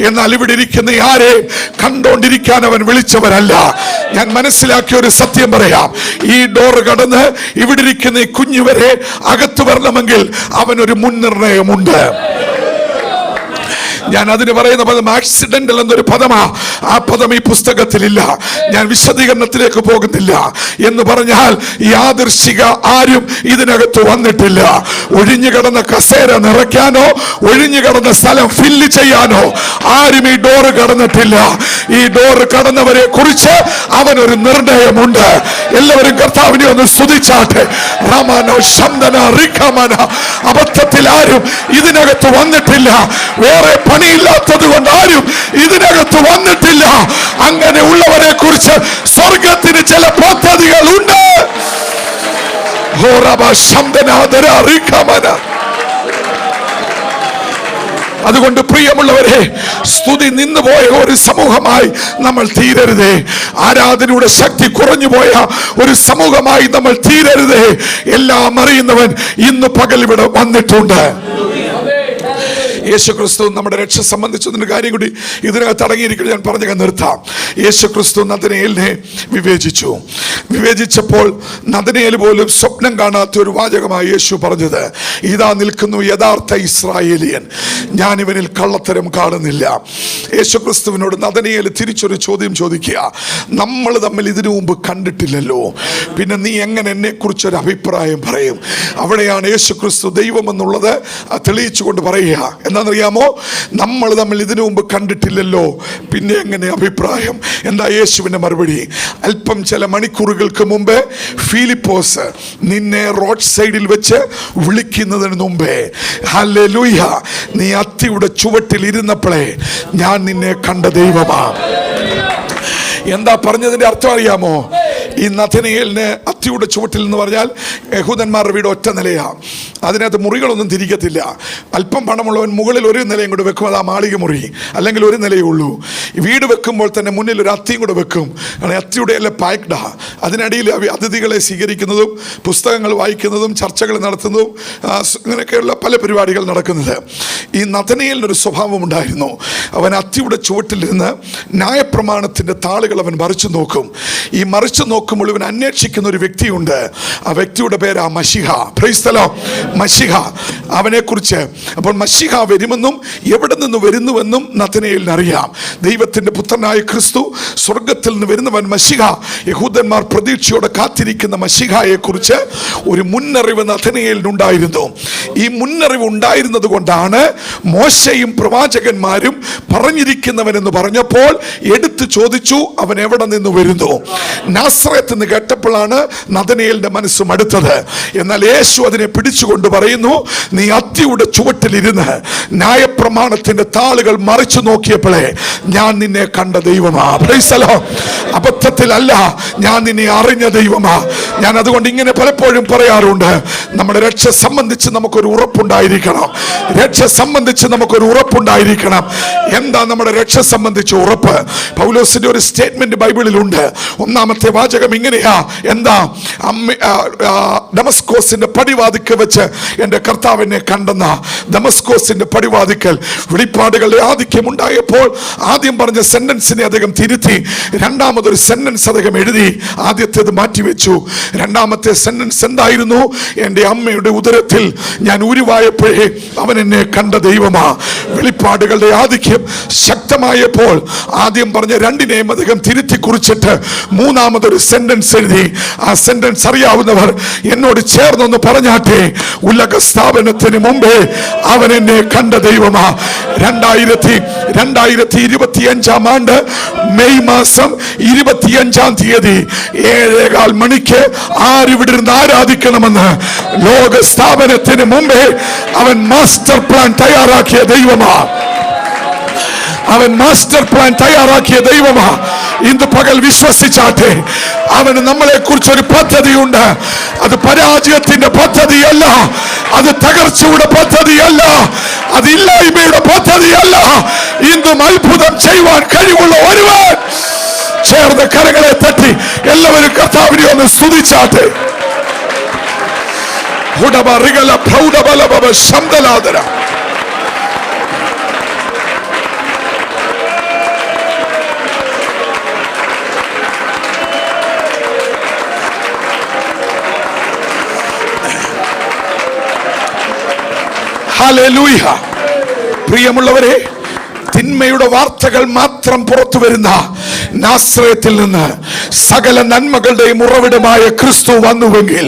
എന്നാൽ ഇവിടെ ഇരിക്കുന്ന ആരെയും കണ്ടോണ്ടിരിക്കാൻ അവൻ വിളിച്ചവരല്ല. ഞാൻ മനസ്സിലാക്കിയ ഒരു സത്യം പറയാം. ഈ ഡോറ് കടന്ന് ഇവിടെ ഇരിക്കുന്ന ഈ കുഞ്ഞുവരെ അകത്തു വരണമെങ്കിൽ അവനൊരു മുൻനിർണയമുണ്ട്. ഞാൻ അതിന് പറയുന്ന പദം ആക്സിഡന്റൽ എന്നൊരു പദമാ. ആ പദം ഈ പുസ്തകത്തിലില്ല. ഞാൻ വിശദീകരണത്തിലേക്ക് പോകുന്നില്ല. എന്ന് പറഞ്ഞാൽ യാദൃശ്ചിക ആരും ഇതിനകത്ത് വന്നിട്ടില്ല. ഒഴിഞ്ഞു കിടന്ന കസേര നിറയ്ക്കാനോ ഒഴിഞ്ഞു കിടന്ന സ്ഥലം ഫില്ല് ചെയ്യാനോ ആരും ഈ ഡോറ് കടന്നിട്ടില്ല. ഈ ഡോറ് കടന്നവരെ കുറിച്ച് അവനൊരു നിർണയമുണ്ട്. എല്ലാവരും കർത്താവിനെ ഒന്ന് സ്തുതിച്ചാട്ടെ. റമനോ ശബ്ദന റിഖമന. അബദ്ധത്തിൽ ആരും ഇതിനകത്ത് വന്നിട്ടില്ല. വേറെ പണിയില്ലാത്തത് കൊണ്ട് ആരും ഇതിനകത്ത് വന്നിട്ടില്ല. അങ്ങനെ ഉള്ളവരെ കുറിച്ച് സ്വർഗത്തിന് ചില പദ്ധതികൾ ഉണ്ട്. അതുകൊണ്ട് പ്രിയമുള്ളവരെ, സ്തുതി നിന്നുപോയ ഒരു സമൂഹമായി നമ്മൾ തീരരുതേ. ആരാധനയുടെ ശക്തി കുറഞ്ഞുപോയ ഒരു സമൂഹമായി നമ്മൾ തീരരുതേ. എല്ലാം അറിയുന്നവൻ ഇന്ന് പകൽ ഇവിടെ വന്നിട്ടുണ്ട്. യേശു ക്രിസ്തു നമ്മുടെ രക്ഷ സംബന്ധിച്ചതിന്റെ കാര്യം കൂടി ഇതിനകത്ത് അടങ്ങിയിരിക്കുന്നത് ഞാൻ പറഞ്ഞു നിർത്താം. യേശു ക്രിസ്തു നഥനയേലിനെ വിവേചിച്ചപ്പോൾ നഥനയേൽ പോലും സ്വപ്നം കാണാത്ത ഒരു വാചകമായി യേശു പറഞ്ഞത്, ഇതാ നിൽക്കുന്നു യഥാർത്ഥ ഇസ്രായേലിയൻ, ഞാൻ ഇവനിൽ കള്ളത്തരം കാണുന്നില്ല. യേശു ക്രിസ്തുവിനോട് നഥനയേൽ തിരിച്ചൊരു ചോദ്യം ചോദിക്കുക, നമ്മൾ തമ്മിൽ ഇതിനു മുമ്പ് കണ്ടിട്ടില്ലല്ലോ, പിന്നെ നീ എങ്ങനെ എന്നെ കുറിച്ചൊരു അഭിപ്രായം പറയും? അവിടെയാണ് യേശു ക്രിസ്തു ദൈവം എന്നുള്ളത് തെളിയിച്ചുകൊണ്ട് പറയുക. എന്താണെന്നറിയാമോ? നമ്മൾ തമ്മിൽ ഇതിനു മുമ്പ് കണ്ടിട്ടില്ലല്ലോ, പിന്നെ എങ്ങനെ അഭിപ്രായം? എന്താ യേശുവിന്റെ മറുപടി? അല്പം ചില മണിക്കൂറുകൾക്ക് മുമ്പ് ഫിലിപ്പോസ് നിന്നെ റോഡ് സൈഡിൽ വെച്ച് വിളിക്കുന്നതിന് മുമ്പേ, ഹല്ലേലൂയ, നീ അത്തിയുടെ ചുവട്ടിൽ ഇരുന്നപ്പോഴേ ഞാൻ നിന്നെ കണ്ട ദൈവമാണ്. എന്താ പറഞ്ഞതിന്റെ അർത്ഥം അറിയാമോ? ഈ നഥനയേലിന് അത്തിയുടെ ചുവട്ടിൽ എന്ന് പറഞ്ഞാൽ യഹൂദന്മാരുടെ വീട് ഒറ്റ നിലയാണ്. അതിനകത്ത് മുറികളൊന്നും തിരിക്കത്തില്ല. അല്പം പണമുള്ളവൻ മുകളിൽ ഒരു നിലയും കൂടെ വെക്കും, അത് ആ മാളിക മുറി, അല്ലെങ്കിൽ ഒരു നിലയേ ഉള്ളൂ. വീട് വെക്കുമ്പോൾ തന്നെ മുന്നിൽ ഒരു അത്തിയും കൂടെ വെക്കും. അത്തിയുടെ എല്ലാം പാക്ഡാ. അതിനിടയിൽ അതിഥികളെ സ്വീകരിക്കുന്നതും പുസ്തകങ്ങൾ വായിക്കുന്നതും ചർച്ചകൾ നടത്തുന്നതും ഇങ്ങനെയൊക്കെയുള്ള പല പരിപാടികൾ നടക്കുന്നത്. ഈ നഥനയേലിനൊരു സ്വഭാവം ഉണ്ടായിരുന്നു. അവൻ അത്തിയുടെ ചുവട്ടിലിരുന്ന് ന്യായപ്രമാണത്തിൻ്റെ താളുകൾ അവൻ മറിച്ചു നോക്കും. ഈ മറിച്ചു നോക്കുമ്പോൾ ഇവൻ അന്വേഷിക്കുന്ന ഒരു വ്യക്തിയുണ്ട്. ആ വ്യക്തിയുടെ പേരാ മശിഹ. Praise the lord. മശിഹ, അവനെ കുറിച്ച്. അപ്പോൾ മശിഹ വരുമെന്നും എവിടെ നിന്ന് വരുന്നുവെന്നും നഥനയേലിന് അറിയാം. ദൈവത്തിന്റെ പുത്രനായ ക്രിസ്തു സ്വർഗത്തിൽ നിന്ന് വരുന്നവൻ മശിഹ. യഹൂദന്മാർ പ്രതീക്ഷയോടെ കാത്തിരിക്കുന്ന മശിഹയെ കുറിച്ച് ഒരു മുന്നറിവ് നഥനയേലിനുണ്ടായിരുന്നു. ഈ മുന്നറിവ് ഉണ്ടായിരുന്നത് കൊണ്ടാണ് മോശയും പ്രവാചകന്മാരും പറഞ്ഞിരിക്കുന്നവനെന്ന് പറഞ്ഞപ്പോൾ എടുത്തു ചോദിച്ചു, അവൻ എവിടെ നിന്ന് വരുന്നു? നാസറേത്ത് എന്ന് കേട്ടപ്പോഴാണ് നഥനയേലിന്റെ മനസ്സ് മടുത്തത്. എന്നാൽ യേശു അതിനെ പിടിച്ചുകൊണ്ട് പറയുന്നു, നീ അത്തിയുടെ ചുവട്ടിലിരുന്ന് ന്യായപ്രമാണത്തിന്റെ താളുകൾ മറിച്ചു നോക്കിയപ്പോഴേ ഞാൻ നിന്നെ കണ്ട ദൈവമാ. Praise the lord. അബദ്ധത്തിലല്ല, ഞാൻ നിന്നെ അറിഞ്ഞ ദൈവമാ. ഞാൻ അതുകൊണ്ട് ഇങ്ങനെ പലപ്പോഴും പറയാറുണ്ട്, നമ്മുടെ രക്ഷ സംബന്ധിച്ച് നമുക്കൊരു ഉറപ്പുണ്ടായിരിക്കണം. രക്ഷ സംബന്ധിച്ച് നമുക്കൊരു ഉറപ്പുണ്ടായിരിക്കണം. എന്താ നമ്മുടെ രക്ഷ സംബന്ധിച്ച് ഉറപ്പ്? പൗലോസിന്റെ ഒരു സ്റ്റേറ്റ്മെന്റ് ബൈബിളിലുണ്ട്. ഒന്നാമത്തെ വാചകം ഇങ്ങനെയാ. എന്താ? ദമസ്കോസിന്റെ പടിവാതിക്കൽ വെച്ച് എൻ്റെ കർത്താവ് എന്നെ കണ്ടെന്ന. ദമസ്കോസിന്റെ പടിവാതിക്കൽ വെളിപ്പാടുകളുടെ ആധിക്യം ഉണ്ടായപ്പോൾ ആദ്യം പറഞ്ഞ സെന്റൻസിനെ അദ്ദേഹം തിരുത്തി രണ്ടാമതൊരു സെന്റൻസ് അദ്ദേഹം എഴുതി. ആദ്യത്തേത് മാറ്റിവെച്ചു. രണ്ടാമത്തെ സെന്റൻസ് എന്തായിരുന്നു? എൻ്റെ അമ്മയുടെ ഉദരത്തിൽ ഞാൻ ഉരുവായപ്പോഴേ അവൻ എന്നെ കണ്ട ദൈവമാ. വെളിപ്പാടുകളുടെ ആധിക്യം ശക്തമായപ്പോൾ ആദ്യം പറഞ്ഞ രണ്ടിനെയും അദ്ദേഹം തിരുത്തി കുറിച്ചിട്ട് മൂന്നാമതൊരു സെന്റൻസ് എഴുതി. ആ സെന്റൻസ് അറിയാവുന്നവർ എന്നോട് ചേർന്നൊന്ന് പറഞ്ഞാട്ടെ. ഉലക സ്ഥാപനത്തിന് മുമ്പേ അവൻ എന്നെ കണ്ട ദൈവമാ. 2025 ആണ്ട് മെയ് മാസം 25 തീയതി 7:15 മണിക്ക് ആരിവിടെ ഇരുന്ന് ആരാധിക്കണമെന്ന് ലോക സ്ഥാപനത്തിന് മുമ്പേ അവൻ മാസ്റ്റർ പ്ലാൻ തയ്യാറാക്കിയ ദൈവമാ. അവൻ മാസ്റ്റർ പ്ലാൻ തയ്യാറാക്കിയ ദൈവമാ. ഇന്ന് പകൽ വിശ്വസിച്ചാട്ടെ. അവന് നമ്മളെ കുറിച്ചൊരു പദ്ധതിയുണ്ട്. അത് പരാജയത്തിന്റെ പദ്ധതിയല്ല, അത് തകർച്ചയുടെ പദ്ധതിയല്ല, അത് ഇല്ലായ്മയുടെ പദ്ധതിയല്ല. ഇന്നും അത്ഭുതം ചെയ്യുവാൻ കഴിവുള്ള ഒരുവൻ. ചേർന്ന് കരങ്ങളെ തട്ടി എല്ലാവരും കർത്താവിനെ ഒന്ന് സ്തുതിച്ചാട്ടെ. ഹല്ലേലൂയ. പ്രിയമുള്ളവരെ, തിന്മയുടെ വാർത്തകൾ മാത്രം പുറത്തു വരുന്ന നാസറേത്തിൽ നിന്ന് സകല നന്മകളുടെയും ഉറവിടമായ ക്രിസ്തു വന്നുവെങ്കിൽ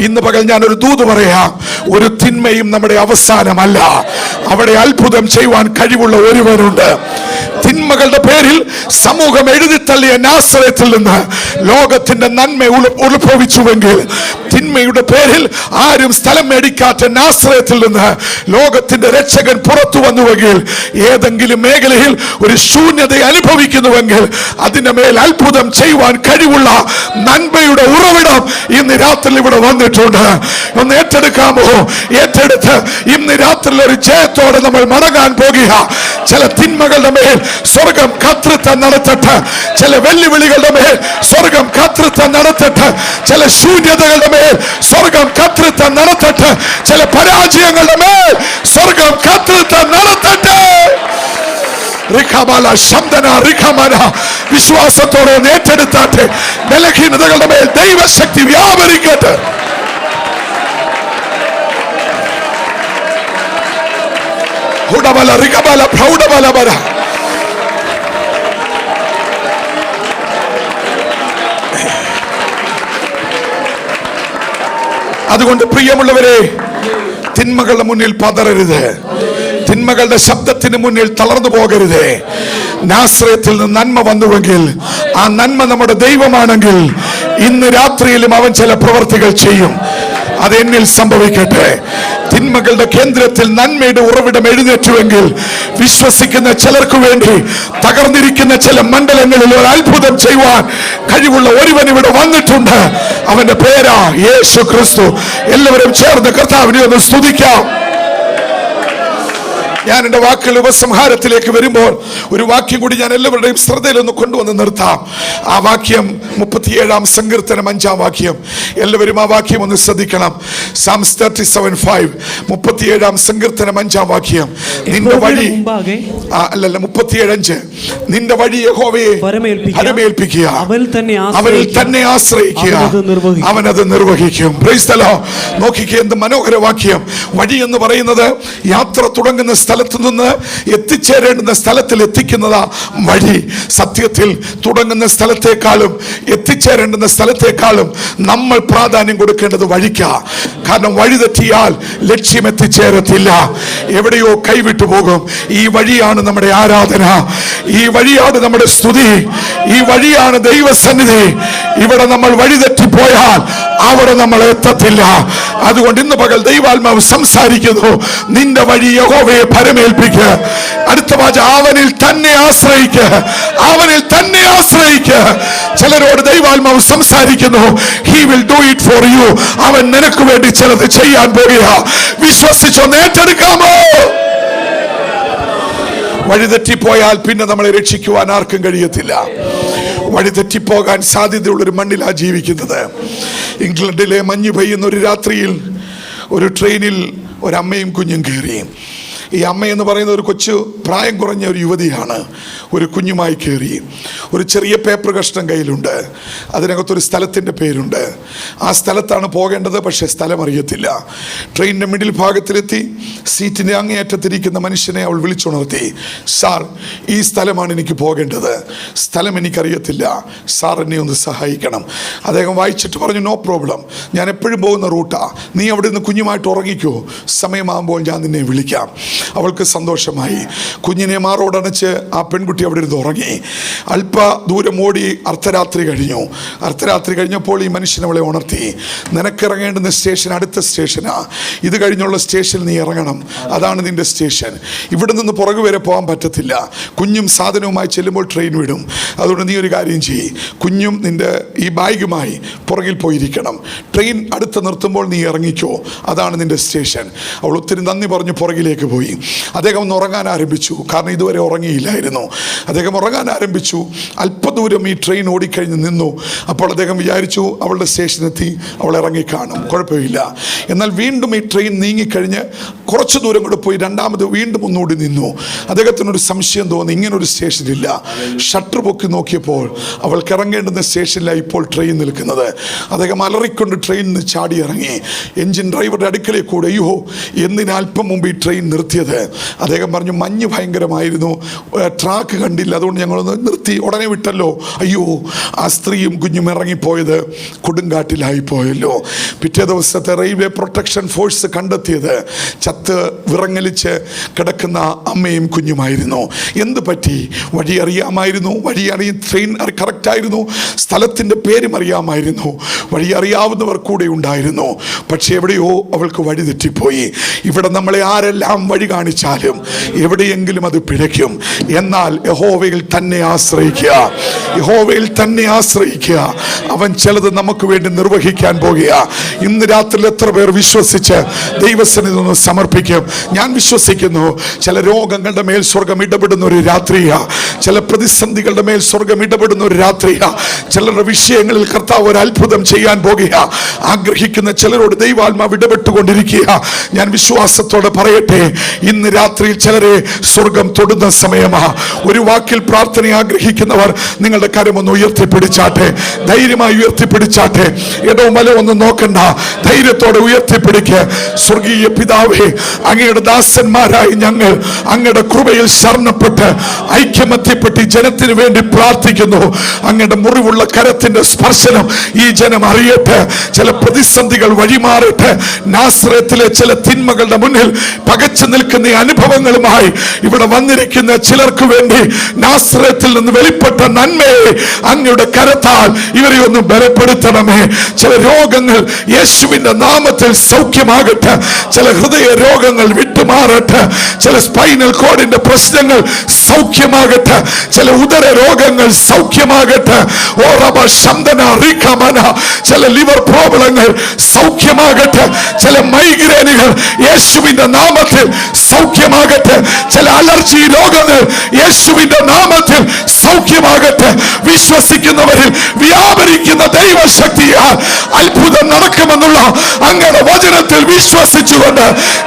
ഇന്ന് പകൽ ഞാനൊരു ദൂത് പറയാം. ഒരു തിന്മയും നമ്മുടെ അവസാനമല്ല. അവിടെ അത്ഭുതം ചെയ്യുവാൻ കഴിവുള്ള ഒരുവനുണ്ട്. തിന്മകളുടെ പേരിൽ സമൂഹം എഴുതിത്തള്ളിയ നാസറേത്തിൽ നിന്ന് ലോകത്തിന്റെ നന്മ ഉത്ഭവിച്ചുവെങ്കിൽ, തിന്മയുടെ പേരിൽ ആരും സ്ഥലം മേടിക്കാത്ത നാസറേത്തിൽ നിന്ന് ലോകത്തിന്റെ രക്ഷകൻ പുറത്തു വന്നുവെങ്കിൽ, ഏതെങ്കിലും മേഖലയിൽ ഒരു ശൂന്യത അനുഭവിക്കുന്നുവെങ്കിൽ അതിന്റെ മേൽ അത്ഭുതം ചെയ്യുവാൻ കഴിവുള്ള നന്മയുടെ ഉറവിടം ഇന്ന് രാത്രി ഇവിടെ വന്നിട്ടുണ്ട്. ഒന്ന് ഏറ്റെടുക്കാമോ? ഏറ്റെടുത്ത് ഇന്ന് രാത്രി ഒരു ജയത്തോടെ നമ്മൾ മടങ്ങാൻ പോകുക. ചില തിന്മകളുടെ മേൽ സ്വർഗം കർത്തൃത്വം നടത്തട്ടെ. ചില വെല്ലുവിളികളുടെ മേൽ സ്വർഗം കർത്തൃത്വം നടത്തട്ടെ. ചില ശൂന്യതകളുടെ മേൽ സ്വർഗം കർത്തൃത്വം നടത്തട്ടെ. ചില പരാജയങ്ങളുടെ മേൽ സ്വർഗം കർത്തൃത്വം നടത്തട്ടെ. വിശ്വാസത്തോടെ ഏറ്റെടുത്താട്ടെ. ബലഹീനതകളുടെ മേൽ ദൈവശക്തി വ്യാപരിക്കട്ടെ. അതുകൊണ്ട് പ്രിയമുള്ളവരെ, തിന്മകളുടെ മുന്നിൽ പതറരുത്. തിന്മകളുടെ ശബ്ദത്തിന് മുന്നിൽ തളർന്നു പോകരുത്. നാസറേത്തിൽ നിന്ന് നന്മ വന്നുവെങ്കിൽ, ആ നന്മ നമ്മുടെ ദൈവമാണെങ്കിൽ, ഇന്ന് രാത്രിയിലും അവൻ ചില പ്രവർത്തികൾ ചെയ്യും. അതെന്നിൽ സംഭവിക്കട്ടെ. തിന്മകളുടെ കേന്ദ്രത്തിൽ നന്മയുടെ ഉറവിടം എഴുന്നേറ്റുവെങ്കിൽ, വിശ്വസിക്കുന്ന ചിലർക്ക് വേണ്ടി തകർന്നിരിക്കുന്ന ചില മണ്ഡലങ്ങളിൽ ഒരു അത്ഭുതം ചെയ്യുവാൻ കഴിവുള്ള ഒരുവൻ ഇവിടെ വന്നിട്ടുണ്ട്. അവന്റെ പേരാ യേശു ക്രിസ്തു. എല്ലാവരും ചേർന്ന് കർത്താവിനെ ഒന്ന് സ്തുതിക്കാം. ഞാൻ എൻ്റെ വാക്കുകൾ ഉപസംഹാരത്തിലേക്ക് വരുമ്പോൾ ഒരു വാക്യം കൂടി ഞാൻ എല്ലാവരുടെയും ശ്രദ്ധയിൽ ഒന്ന് കൊണ്ടുവന്ന് നിർത്താം. ആ വാക്യം 37-ാം സങ്കീർത്തനം 5-ാം വാക്യം. എല്ലാവരും ആ വാക്യം ഒന്ന് ശ്രദ്ധിക്കണം. Psalms 37:5, 37-ാം സങ്കീർത്തനം 5-ാം വാക്യം. നിന്റെ വഴി 37:5, നിന്റെ വഴി യഹോവയെ ഫലമേൽപ്പിക്കുക, അവനിൽ തന്നെ ആശ്രയിക്കുക, അവനത് നിർവഹിക്കും. Price the Lord. നോക്കിക്കേ, എന്ത് മനോഹര വാക്യം. വഴി എന്ന് പറയുന്നത് യാത്ര തുടങ്ങുന്ന സ്ഥലത്ത് നിന്ന് എത്തിച്ചേരേണ്ടുന്ന സ്ഥലത്തിൽ എത്തിക്കുന്നതാ വഴി. സത്യത്തിൽ തുടങ്ങുന്ന സ്ഥലത്തെക്കാളും എത്തിച്ചേരേണ്ടുന്ന സ്ഥലത്തെക്കാളും നമ്മൾ പ്രാധാന്യം കൊടുക്കേണ്ടത് വഴിക്കാ. കാരണം വഴി തെറ്റിയാൽ ലക്ഷ്യം എത്തിച്ചേരത്തില്ല, എവിടെയോ കൈവിട്ടു പോകും. ഈ വഴിയാണ് നമ്മുടെ ആരാധന, ഈ വഴിയാണ് നമ്മുടെ സ്തുതി, ഈ വഴിയാണ് ദൈവസന്നിധി. ഇവിടെ നമ്മൾ വഴി തെറ്റിപ്പോയാൽ അവിടെ നമ്മൾ എത്തത്തില്ല. അതുകൊണ്ട് ഇന്ന് പകൽ ദൈവാത്മാവ് സംസാരിക്കുന്നു. നിന്റെ വഴി യഹോവയെ ഫലമേൽപ്പിക്കുക. അടുത്ത വാചകം, അവനിൽ തന്നെ ആശ്രയിക്കുക, അവനിൽ തന്നെ ആശ്രയിക്കുക. ചിലരോട് ദൈവാത്മാവ് സംസാരിക്കുന്നു. He will do it for you. അവൻ നിനക്ക് വേണ്ടി ചിലത് ചെയ്യാൻ പോകുക. വിശ്വസിച്ചോ, ഏറ്റെടുക്കാമോ? വഴിതെറ്റിപ്പോയാൽ പിന്നെ നമ്മളെ രക്ഷിക്കുവാൻ ആർക്കും കഴിയത്തില്ല. വഴിതെറ്റിപ്പോകാൻ സാധ്യതയുള്ളൊരു മണ്ണിലാണ് ജീവിക്കുന്നത്. ഇംഗ്ലണ്ടിലെ മഞ്ഞ് പെയ്യുന്ന ഒരു രാത്രിയിൽ ഒരു ട്രെയിനിൽ ഒരമ്മയും കുഞ്ഞും കയറി. ഈ അമ്മയെന്ന് പറയുന്ന ഒരു കൊച്ചു പ്രായം കുറഞ്ഞ ഒരു യുവതിയാണ്. ഒരു കുഞ്ഞുമായി കയറി. ഒരു ചെറിയ പേപ്പർ കഷ്ണം കയ്യിലുണ്ട്. അതിനകത്തൊരു സ്ഥലത്തിൻ്റെ പേരുണ്ട്. ആ സ്ഥലത്താണ് പോകേണ്ടത്, പക്ഷേ സ്ഥലം അറിയത്തില്ല. ട്രെയിനിൻ്റെ മിഡിൽ ഭാഗത്തിലെത്തി സീറ്റിൻ്റെ അങ്ങേയറ്റത്തിരിക്കുന്ന മനുഷ്യനെ അവൾ വിളിച്ചുണർത്തി. സാർ, ഈ സ്ഥലമാണ് എനിക്ക് പോകേണ്ടത്, സ്ഥലം എനിക്കറിയത്തില്ല, സാർ എന്നെ ഒന്ന് സഹായിക്കണം. അദ്ദേഹം വായിച്ചിട്ട് പറഞ്ഞു, നോ പ്രോബ്ലം, ഞാൻ എപ്പോഴും പോകുന്ന റൂട്ടാ, നീ അവിടെ നിന്ന് കുഞ്ഞുമായിട്ട് ഉറങ്ങിക്കോ, സമയമാകുമ്പോൾ ഞാൻ നിന്നെ വിളിക്കാം. അവൾക്ക് സന്തോഷമായി. കുഞ്ഞിനെ മാറോടണച്ച് ആ പെൺകുട്ടി അവിടെ ഇരുന്ന് ഉറങ്ങി. അല്പ ദൂരം ഓടി അർദ്ധരാത്രി കഴിഞ്ഞു. അർദ്ധരാത്രി കഴിഞ്ഞപ്പോൾ ഈ മനുഷ്യൻ അവളെ ഉണർത്തി. നിനക്കിറങ്ങേണ്ടുന്ന സ്റ്റേഷൻ അടുത്ത സ്റ്റേഷനാ, ഇത് കഴിഞ്ഞുള്ള സ്റ്റേഷനിൽ നീ ഇറങ്ങണം, അതാണ് നിന്റെ സ്റ്റേഷൻ. ഇവിടെ നിന്ന് പുറകു വരെ പോകാൻ പറ്റത്തില്ല, കുഞ്ഞും സാധനവുമായി ചെല്ലുമ്പോൾ ട്രെയിൻ വിടും. അതുകൊണ്ട് നീ ഒരു കാര്യം ചെയ്യ്, കുഞ്ഞും നിന്റെ ഈ ബാഗുമായി പുറകിൽ പോയിരിക്കണം, ട്രെയിൻ അടുത്ത് നിർത്തുമ്പോൾ നീ ഇറങ്ങിക്കോ, അതാണ് നിന്റെ സ്റ്റേഷൻ. അവൾ ഒത്തിരി നന്ദി പറഞ്ഞ് പുറകിലേക്ക് പോയി. അദ്ദേഹം ഒന്ന് ഉറങ്ങാൻ ആരംഭിച്ചു, കാരണം ഇതുവരെ ഉറങ്ങിയില്ലായിരുന്നു. അദ്ദേഹം ഉറങ്ങാൻ ആരംഭിച്ചു. അല്പദൂരം ഈ ട്രെയിൻ ഓടിക്കഴിഞ്ഞ് നിന്നു. അപ്പോൾ അദ്ദേഹം വിചാരിച്ചു അവളുടെ സ്റ്റേഷൻ സ്റ്റേഷനെത്തി, അവൾ ഇറങ്ങിക്കാണും, കുഴപ്പമില്ല. എന്നാൽ വീണ്ടും ഈ ട്രെയിൻ നീങ്ങിക്കഴിഞ്ഞ് കുറച്ച് ദൂരം കൂടെ പോയി രണ്ടാമത് വീണ്ടും ഒന്നുകൂടി നിന്നു. അദ്ദേഹത്തിനൊരു സംശയം തോന്നി, ഇങ്ങനൊരു സ്റ്റേഷനില്ല. ഷട്ടർ പൊക്കി നോക്കിയപ്പോൾ അവൾക്ക് ഇറങ്ങേണ്ടുന്ന സ്റ്റേഷനിലാണ് ഇപ്പോൾ ട്രെയിൻ നിൽക്കുന്നത്. അദ്ദേഹം അലറിക്കൊണ്ട് ട്രെയിനിൽ നിന്ന് ചാടി ഇറങ്ങി. എഞ്ചിൻ ഡ്രൈവറുടെ അടുക്കലേക്ക് കൂടെ, അയ്യോ എന്തിനാ അല്പം മുമ്പ് ഈ ട്രെയിൻ നിർത്തിയത്? അദ്ദേഹം പറഞ്ഞു, മഞ്ഞ് ഭയങ്കരമായിരുന്നു, ട്രാക്ക് കണ്ടില്ല, അതുകൊണ്ട് ഞങ്ങളൊന്ന് നിർത്തി, ഉടനെ വിട്ടല്ലോ. അയ്യോ, ആ സ്ത്രീയും കുഞ്ഞും ഇറങ്ങിപ്പോയത് കൊടുങ്കാറ്റിലായി പോയല്ലോ. പിറ്റേ ദിവസത്തെ റെയിൽവേ പ്രൊട്ടക്ഷൻ ഫോഴ്സ് കണ്ടെത്തിയത് ചത്ത് വിറങ്ങലിച്ച് കിടക്കുന്ന അമ്മയും കുഞ്ഞുമായിരുന്നു. എന്ത് പറ്റി? വഴി അറിയാമായിരുന്നു, ട്രെയിൻ കറക്റ്റായിരുന്നു, സ്ഥലത്തിൻ്റെ പേരും അറിയാമായിരുന്നു, വഴി അറിയാവുന്നവർ കൂടെ ഉണ്ടായിരുന്നു. പക്ഷെ എവിടെയോ അവൾക്ക് വഴി തെറ്റിപ്പോയി. ഇവിടെ നമ്മളെ ആരെല്ലാം വഴി കാണിച്ചാലും എവിടെയെങ്കിലും അത് പിഴയ്ക്കും. എന്നാൽ യഹോവയിൽ തന്നെ ആശ്രയിക്കുക, യഹോവയിൽ തന്നെ ആശ്രയിക്കുക. അവൻ ചിലത് നമുക്ക് വേണ്ടി നിർവഹിക്കാൻ പോകുക. ഇന്ന് രാത്രി എത്ര പേർ വിശ്വസിച്ച് ദൈവസന്നിധിയിൽ നിന്ന് സമർപ്പിക്കും? ഞാൻ വിശ്വസിക്കുന്നു, ചില രോഗങ്ങളുടെ മേൽ സ്വർഗം ഇടപെടുന്ന ഒരു രാത്രിയാ, ചില പ്രതിസന്ധികളുടെ മേൽ സ്വർഗം ഇടപെടുന്ന ഒരു രാത്രിയാ, ചിലരുടെ വിഷയങ്ങളിൽ കർത്താവ് ഒരു അത്ഭുതം ചെയ്യാൻ പോകുക. ആഗ്രഹിക്കുന്ന ചിലരോട് ദൈവാത്മാവ് ഇടപെട്ടുകൊണ്ടിരിക്കുക. ഞാൻ വിശ്വാസത്തോടെ പറയട്ടെ, ഇന്ന് രാത്രിയിൽ ചിലരെ സ്വർഗം തൊടുന്ന സമയമാ. ഒരു വാക്കിൽ പ്രാർത്ഥന ആഗ്രഹിക്കുന്നവർ നിങ്ങളുടെ കരമൊന്ന് ഉയർത്തിപ്പിടിച്ചാട്ടെ, ധൈര്യമായി ഉയർത്തിപ്പിടിച്ചാട്ടെ. ഇടവും വലവും ഒന്നും നോക്കണ്ട, ധൈര്യത്തോടെ ഉയർത്തിപ്പിടിക്ക്. സ്വർഗീയ പിതാവേ, അങ്ങയുടെ ദാസന്മാരായി ഞങ്ങൾ അങ്ങയുടെ കൃപയിൽ ശരണപ്പെട്ട് ഐക്യമത്യപ്പെട്ട് ജനത്തിന് വേണ്ടി പ്രാർത്ഥിക്കുന്നു. അങ്ങയുടെ മുറിവുള്ള കരത്തിന്റെ സ്പർശനം ഈ ജനം അറിയട്ടെ. ചില പ്രതിസന്ധികൾ വഴിമാറട്ടെ. നാസറേത്തിലെ ചില തിന്മകളുടെ മുന്നിൽ പകച്ചു നിൽക്കുന്ന അനുഭവങ്ങളുമായി ഇവിടെ വന്നിരിക്കുന്ന ചിലർക്ക് വേണ്ടി നാസറേത്തിൽ നിന്ന് വെളിപ്പെട്ട നന്മയെ അങ്ങയുടെ കരത്താൽ ഇവരെ ഒന്ന് ബലപ്പെടുത്തണമേ. ചില രോഗങ്ങൾ യേശുവിന്റെ നാമത്തിൽ സൗഖ്യമാകട്ടെ. ചില ഹൃദയ രോഗങ്ങൾ വിട്ടുമാറട്ടെ. ചില സ്പൈനൽ കോഡിന്റെ പ്രശ്നങ്ങൾ സൗഖ്യമാകട്ടെ. ചില ഉദര രോഗങ്ങൾ സൗഖ്യമാകട്ടെ. ഓ റബ ശന്തന റിഖമന, ചില ലിവർ പ്രോബ്ലങ്ങൾ സൗഖ്യമാകട്ടെ. ചില മൈഗ്രെയിനുകൾ യേശുവിന്റെ നാമത്തിൽ സൗഖ്യമാകട്ടെ. ചില അലർജി രോഗങ്ങൾ യേശുവിന്റെ നാമത്തിൽ സൗഖ്യമാകട്ടെ. വിശ്വസിക്കുന്നവരിൽ വ്യാപരിക്കുന്ന ദൈവശക്തിയാൽ അത്ഭുതം നടക്കുമെന്നുള്ള അങ്ങയുടെ വചനത്തിൽ വിശ്വസിച്ചുകൊണ്ട്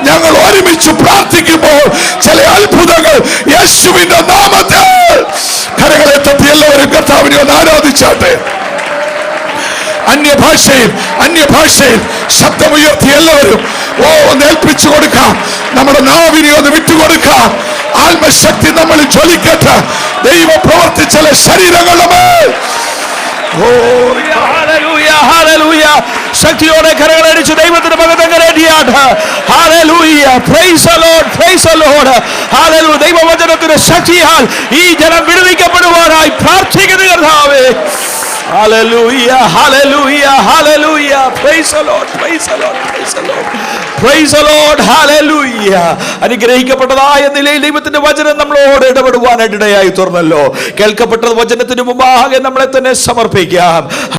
ഞങ്ങൾ ഒരുമിച്ച് പ്രാർത്ഥിക്കുമ്പോൾ ചില അത്ഭുതങ്ങൾ യേശുവിന്റെ നാമത്തിൽ. കരങ്ങളെ തട്ടി എല്ലാവരും കർത്താവിനെ ഒന്ന് ആരാധിച്ചാട്ടെ. അന്യഭാഷയിൽ ശബ്ദമുയർത്തി എല്ലാവരും ഒന്ന് ഏൽപ്പിച്ചു കൊടുക്കാം. നമ്മുടെ നാവിനെ ഒന്ന് വിട്ടുകൊടുക്കാം. ആത്മശക്തി നമ്മൾ ജ്വലിക്കട്ടെ. ദൈവം പ്രവർത്തിച്ച ശരീരങ്ങളുടെ മേൽ ശക്തിയോടെ കരകളടിച്ച് ദൈവത്തിന്റെ മകത്തെ കരേറ്റിയാട്ട്. Hallelujah, praise the lord, praise the lord. Hallelujah. ദൈവവചനത്തിന്റെ ശക്തിയാൽ ഈ ജനം വിടുവിക്കപ്പെടുവാനായി പ്രാർത്ഥിക്കുന്നു കർത്താവേ. Hallelujah, hallelujah, hallelujah. Praise the Lord, praise the Lord, praise the Lord. Praise the Lord, hallelujah. അനുഗ്രഹിക്കപ്പെട്ടതായ നിലയിൽ ദൈവത്തിന്റെ വചനം നമ്മളോട് ഇടപെടുവാനായിട്ട് ഇടയായി തീർന്നല്ലോ. കേൾക്കപ്പെട്ട വചനത്തിന് മുമ്പാകെ നമ്മളെ തന്നെ സമർപ്പിക്കാം.